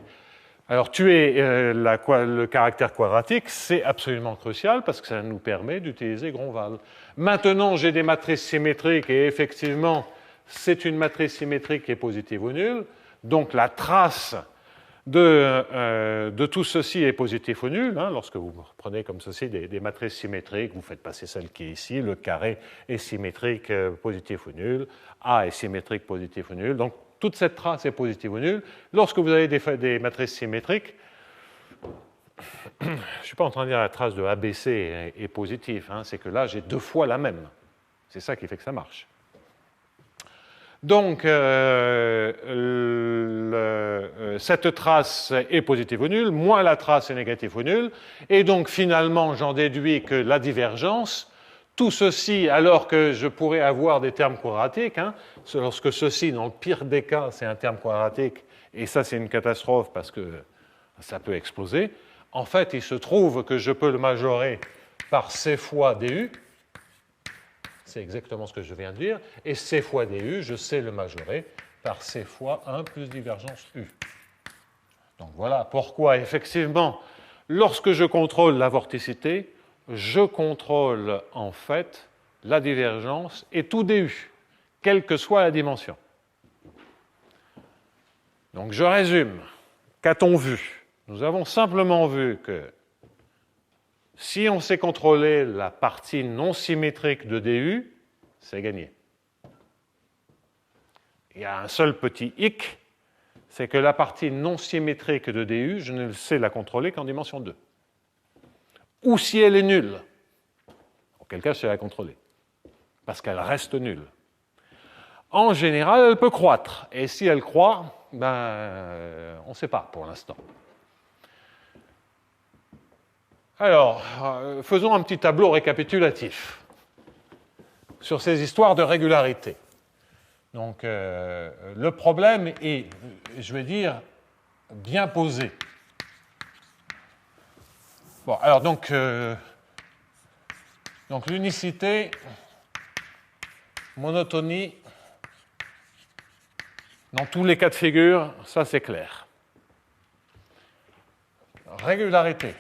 Alors, tuer le caractère quadratique, c'est absolument crucial parce que ça nous permet d'utiliser Gromval. Maintenant, j'ai des matrices symétriques et effectivement, c'est une matrice symétrique qui est positive ou nulle. Donc, la trace de tout ceci est positif ou nul. Hein, lorsque vous prenez comme ceci des matrices symétriques, vous faites passer celle qui est ici, le carré est symétrique, positif ou nul, A est symétrique, positif ou nul. Donc, toute cette trace est positive ou nulle. Lorsque vous avez des matrices symétriques, je ne suis pas en train de dire la trace de ABC est positive, hein, c'est que là, j'ai deux fois la même. C'est ça qui fait que ça marche. Donc, cette trace est positive ou nulle, moins la trace est négative ou nulle, et donc finalement, j'en déduis que la divergence, tout ceci, alors que je pourrais avoir des termes quadratiques, hein, lorsque ceci, dans le pire des cas, c'est un terme quadratique, et ça, c'est une catastrophe parce que ça peut exploser, en fait, il se trouve que je peux le majorer par C fois DU, c'est exactement ce que je viens de dire, et C fois DU, je sais le majorer par C fois 1 plus divergence U. Donc voilà pourquoi, effectivement, lorsque je contrôle la vorticité, je contrôle en fait la divergence et tout DU, quelle que soit la dimension. Donc je résume. Qu'a-t-on vu? Nous avons simplement vu que si on sait contrôler la partie non symétrique de DU, c'est gagné. Il y a un seul petit hic, c'est que la partie non symétrique de du, je ne sais la contrôler qu'en dimension 2. Ou si elle est nulle, auquel cas je sais la contrôler, parce qu'elle reste nulle. En général, elle peut croître, et si elle croît, on ne sait pas pour l'instant. Alors, faisons un petit tableau récapitulatif sur ces histoires de régularité. Donc, le problème est, je vais dire, bien posé. Bon, alors donc l'unicité, monotonie, dans tous les cas de figure, ça c'est clair. Régularité,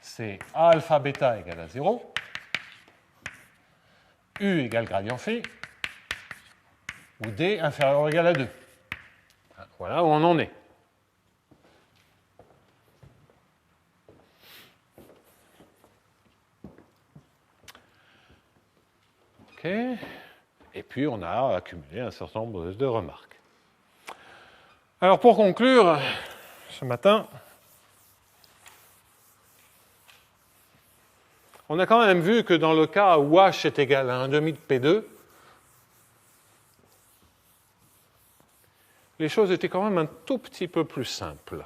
c'est A alpha bêta égale à 0. U égale gradient phi, ou D inférieur ou égal à 2. Voilà où on en est. OK. Et puis on a accumulé un certain nombre de remarques. Alors pour conclure, ce matin, on a quand même vu que dans le cas où H est égal à 1,5 de P2, les choses étaient quand même un tout petit peu plus simples.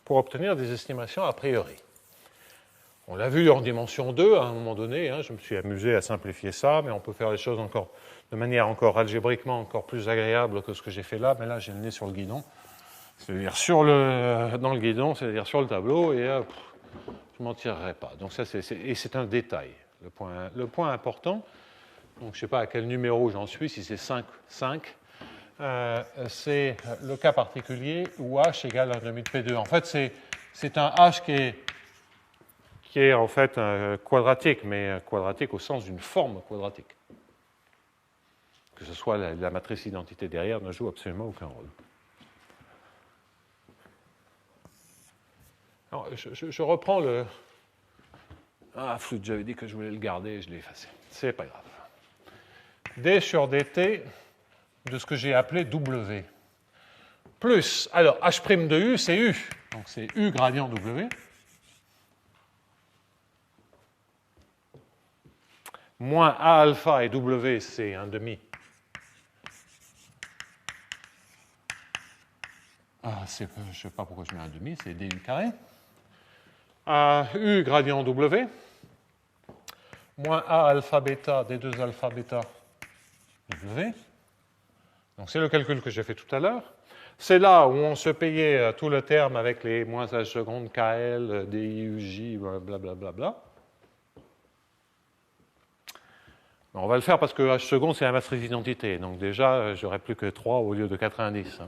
Pour obtenir des estimations a priori. On l'a vu en dimension 2 à un moment donné, je me suis amusé à simplifier ça, mais on peut faire les choses encore de manière encore algébriquement encore plus agréable que ce que j'ai fait là, mais là j'ai le nez sur le guidon. C'est-à-dire dans le guidon, c'est-à-dire sur le tableau, et je ne m'en tirerai pas. Donc ça, c'est un détail. Le point important, donc je ne sais pas à quel numéro j'en suis, si c'est 5, c'est le cas particulier où H égale 1,5 de P2. En fait, c'est un H qui est en fait quadratique, mais quadratique au sens d'une forme quadratique. Que ce soit la matrice identité derrière ne joue absolument aucun rôle. Alors, je reprends le... Ah, flûte, j'avais dit que je voulais le garder et je l'ai effacé. C'est pas grave. D sur dt de ce que j'ai appelé W. Plus, alors, H' de U, c'est U. Donc, c'est U gradient W. Moins A alpha et W, c'est 1,5. Je ne sais pas pourquoi je mets 1,5, c'est du carré. U gradient W, moins A alpha bêta, D2 alpha bêta, W. Donc c'est le calcul que j'ai fait tout à l'heure. C'est là où on se payait tout le terme avec les moins H seconde, KL, DIUJ, blablabla. Bon, on va le faire parce que H seconde, c'est la matrice d'identité. Donc déjà, j'aurai plus que 3 au lieu de 90.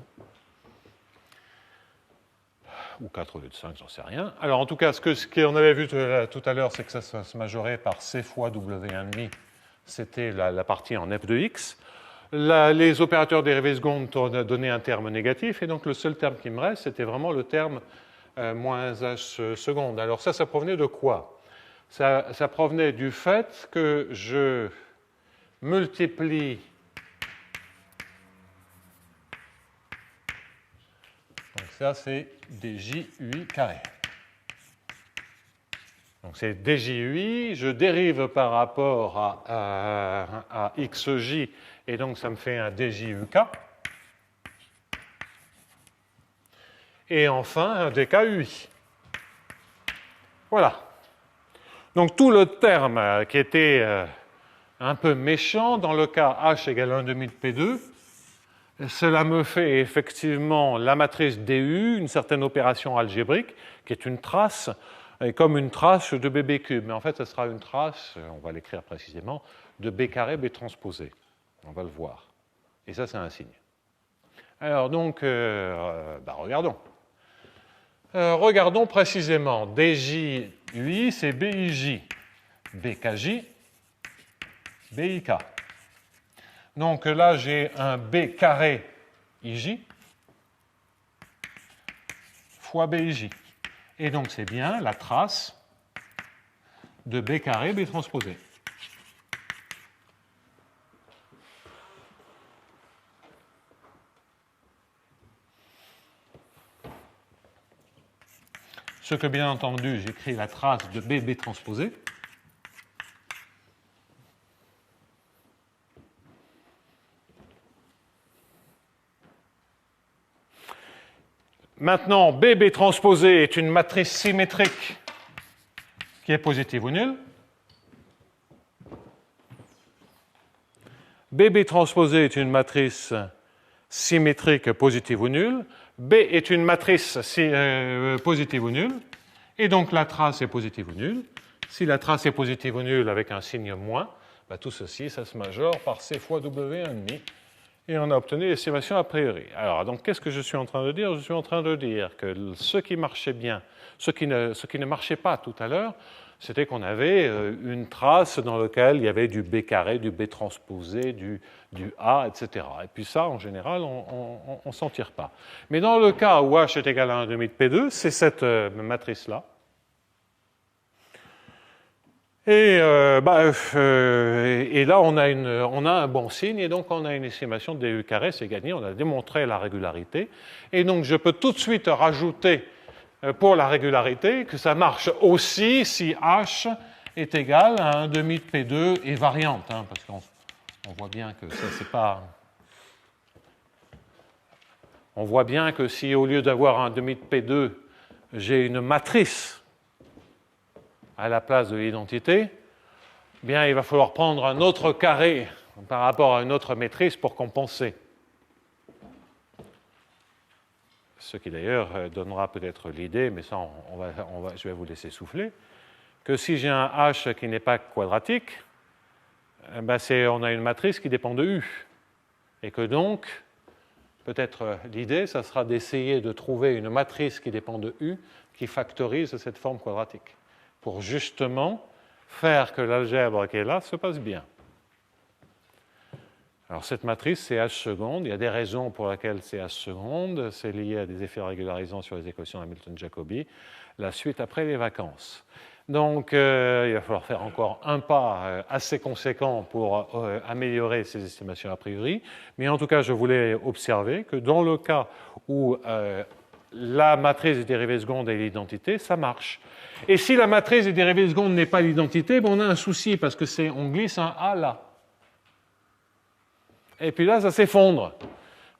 Ou 4 au lieu de 5, j'en sais rien. Alors en tout cas, ce qu'on avait vu tout à l'heure, c'est que ça se majorait par C fois W1,5. C'était la partie en f de x. Les opérateurs dérivés secondes donnaient un terme négatif, et donc le seul terme qui me reste, c'était vraiment le terme moins h seconde. Alors ça provenait de quoi? Ça provenait du fait que je multiplie... Donc ça, c'est djui carré. Donc c'est djui, je dérive par rapport à xj, et donc ça me fait un djuk. Et enfin, un dkui. Voilà. Donc tout le terme qui était un peu méchant, dans le cas h égale 1,5 de P2, cela me fait effectivement la matrice DU, une certaine opération algébrique, qui est une trace, et comme une trace de BB cube. Mais en fait, ce sera une trace, on va l'écrire précisément, de B carré B transposé. On va le voir. Et ça, c'est un signe. Alors donc, regardons. Regardons précisément. DJUI, c'est BIJ, BKJ, BIK. Donc là, j'ai un B carré IJ fois BIJ. Et donc, c'est bien la trace de B carré B transposé. ce que bien entendu j'écris la trace de BB transposé. Maintenant, BB transposé est une matrice symétrique qui est positive ou nulle. BB transposé est une matrice symétrique positive ou nulle. B est une matrice positive ou nulle. Et donc la trace est positive ou nulle. Si la trace est positive ou nulle avec un signe moins, ben tout ceci, ça se majore par C fois W1,5. Et on a obtenu l'estimation a priori. Alors, donc, qu'est-ce que je suis en train de dire? Je suis en train de dire que ce qui marchait bien, ce qui ne marchait pas tout à l'heure, c'était qu'on avait une trace dans laquelle il y avait du B carré, du B transposé, du A, etc. Et puis ça, en général, on ne s'en tire pas. Mais dans le cas où H est égal à 1,5 de P2, c'est cette matrice-là. Et là, on a un bon signe, et donc on a une estimation de DU carré, c'est gagné, on a démontré la régularité. Et donc, je peux tout de suite rajouter pour la régularité que ça marche aussi si H est égal à 1,5 de P2 et variante, hein, parce qu'on voit bien que ça, c'est pas... On voit bien que si au lieu d'avoir 1,5 de P2, j'ai une matrice à la place de l'identité, bien, il va falloir prendre un autre carré par rapport à une autre matrice pour compenser. Ce qui d'ailleurs donnera peut-être l'idée, mais ça, je vais vous laisser souffler, que si j'ai un H qui n'est pas quadratique, ben on a une matrice qui dépend de U. Et que donc, peut-être l'idée, ça sera d'essayer de trouver une matrice qui dépend de U qui factorise cette forme quadratique, pour justement faire que l'algèbre qui est là se passe bien. Alors cette matrice, c'est H seconde. Il y a des raisons pour lesquelles c'est H seconde. C'est lié à des effets régularisants sur les équations Hamilton-Jacobi. La suite après les vacances. Donc il va falloir faire encore un pas assez conséquent pour améliorer ces estimations a priori. Mais en tout cas, je voulais observer que dans le cas où la matrice des dérivées secondes est l'identité, ça marche. Et si la matrice des dérivées secondes n'est pas l'identité, ben on a un souci parce que on glisse un A là. Et puis là, ça s'effondre.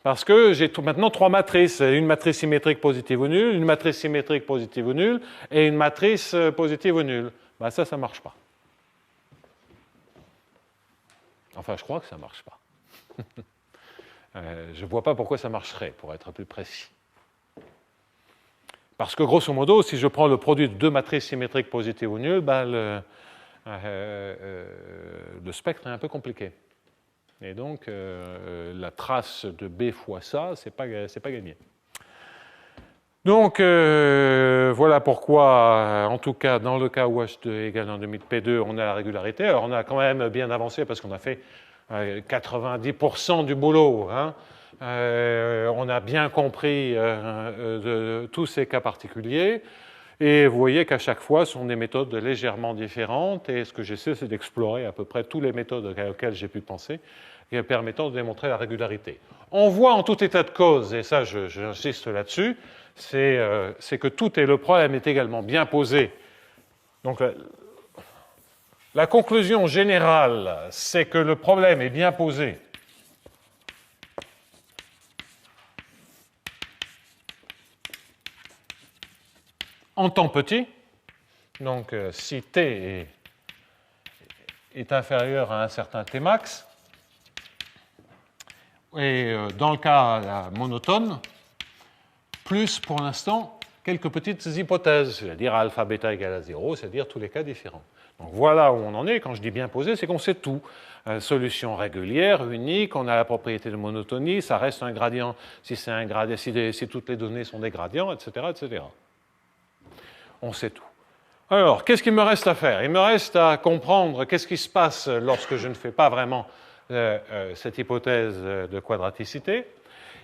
Parce que j'ai maintenant trois matrices. Une matrice symétrique positive ou nulle, une matrice symétrique positive ou nulle, et une matrice positive ou nulle. Ben ça ne marche pas. Enfin, je crois que ça ne marche pas. Je ne vois pas pourquoi ça marcherait, pour être plus précis. Parce que, grosso modo, si je prends le produit de deux matrices symétriques positives ou nulles, ben le spectre est un peu compliqué. Et donc, la trace de B fois ça, c'est pas gagné. Donc, voilà pourquoi, en tout cas, dans le cas où H2 égale 1,5 de P2, on a la régularité. Alors, on a quand même bien avancé parce qu'on a fait 90% du boulot, hein. On a bien compris tous ces cas particuliers, et vous voyez qu'à chaque fois, ce sont des méthodes légèrement différentes, et ce que j'essaie, c'est d'explorer à peu près toutes les méthodes auxquelles j'ai pu penser, et permettant de démontrer la régularité. On voit en tout état de cause, et ça j'insiste là-dessus, c'est que le problème est également bien posé. Donc la conclusion générale, c'est que le problème est bien posé en temps petit. Donc si t est inférieur à un certain t max, et dans le cas monotone, plus pour l'instant quelques petites hypothèses, c'est-à-dire alpha bêta égale à 0, c'est-à-dire tous les cas différents. Donc voilà où on en est. Quand je dis bien posé, c'est qu'on sait tout. Solution régulière, unique, on a la propriété de monotonie, ça reste un gradient si c'est un gradient, si toutes les données sont des gradients, etc., etc. On sait tout. Alors, qu'est-ce qu'il me reste à faire? Il me reste à comprendre qu'est-ce qui se passe lorsque je ne fais pas vraiment cette hypothèse de quadraticité.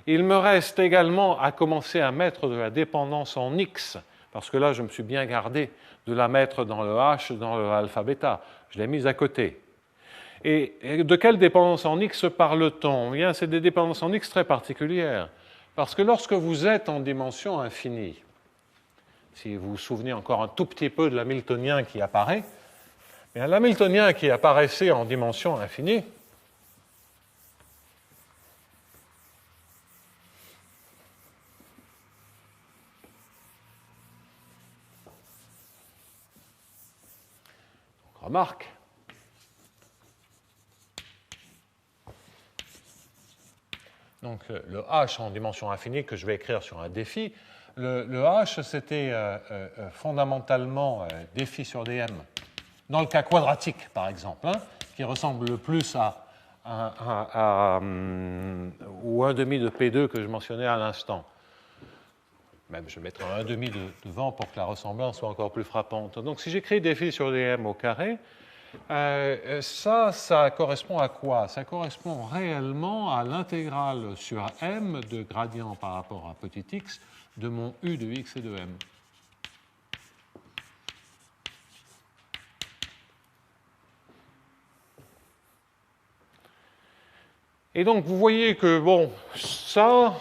Il me reste également à commencer à mettre de la dépendance en X, parce que là, je me suis bien gardé de la mettre dans le H, dans le alpha bêta. Je l'ai mise à côté. Et de quelle dépendance en X parle-t-on? Bien, c'est des dépendances en X très particulières. Parce que lorsque vous êtes en dimension infinie, Si vous vous souvenez encore un tout petit peu de l'hamiltonien qui apparaît, mais l'hamiltonien qui apparaissait en dimension infinie, remarque, donc le H en dimension infinie que je vais écrire sur un défi, le H c'était fondamentalement défi sur dm, dans le cas quadratique par exemple, hein, qui ressemble le plus au 1 demi de P2 que je mentionnais à l'instant. Même je mettrai un 1 demi devant pour que la ressemblance soit encore plus frappante. Donc si j'écris défi sur dm au carré, ça correspond à quoi? Ça correspond réellement à l'intégrale sur m de gradient par rapport à petit x de mon u de x et de m. Et donc vous voyez que, bon, ça,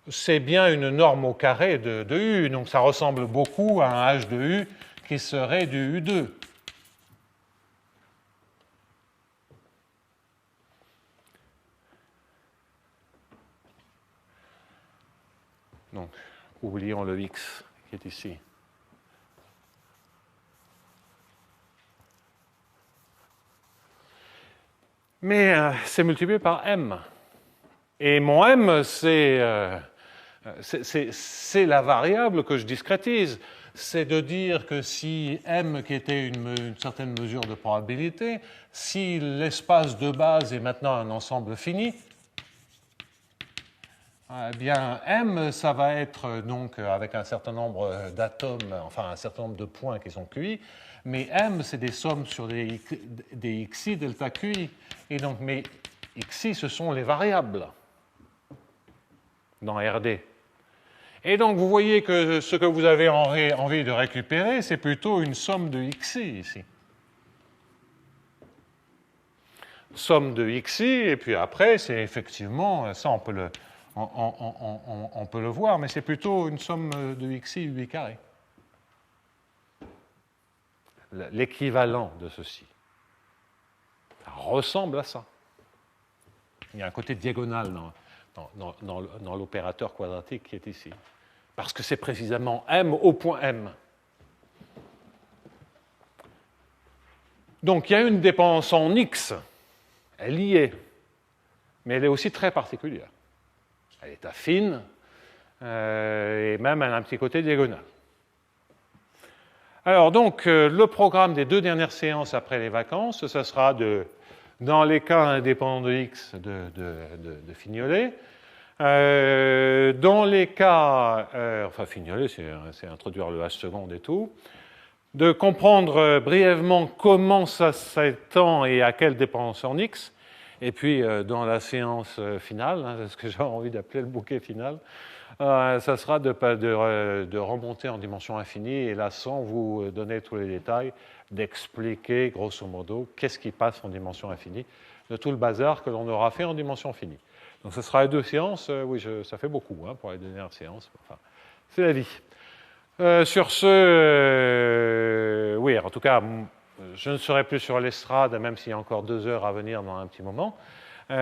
c'est bien une norme au carré de u, donc ça ressemble beaucoup à un h de u qui serait du u2. Donc, oublions le x qui est ici. Mais c'est multiplié par m. Et mon m, c'est la variable que je discrétise. C'est de dire que si m, qui était une certaine mesure de probabilité, si l'espace de base est maintenant un ensemble fini, eh bien, M, ça va être donc avec un certain nombre d'atomes, enfin un certain nombre de points qui sont QI, mais M, c'est des sommes sur des XI delta QI. Et donc, mes XI, ce sont les variables dans RD. Et donc, vous voyez que ce que vous avez envie de récupérer, c'est plutôt une somme de XI ici. Somme de XI, et puis après, c'est effectivement, ça on peut le voir, mais c'est plutôt une somme de xi UB carré. L'équivalent de ceci. Ça ressemble à ça. Il y a un côté diagonal dans l'opérateur quadratique qui est ici. Parce que c'est précisément m au point m. Donc il y a une dépendance en x, elle y est, mais elle est aussi très particulière. Elle est affine, et même elle a un petit côté diagonal. Alors donc, le programme des 2 dernières séances après les vacances, ça sera dans les cas indépendants de x, de fignoler. Dans les cas, enfin fignoler, c'est introduire le h seconde et tout, de comprendre brièvement comment ça s'étend et à quelle dépendance en x. Et puis, dans la séance finale, hein, c'est ce que j'ai envie d'appeler le bouquet final, ça sera de remonter en dimension infinie, et là, sans vous donner tous les détails, d'expliquer, grosso modo, qu'est-ce qui passe en dimension infinie, de tout le bazar que l'on aura fait en dimension finie. Donc, ce sera les 2 séances. Oui, ça fait beaucoup hein, pour les dernières séances. Enfin, c'est la vie. Sur ce, oui, en tout cas, je ne serai plus sur l'estrade, même s'il y a encore 2 heures à venir dans un petit moment. Et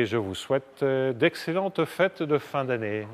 je vous souhaite d'excellentes fêtes de fin d'année.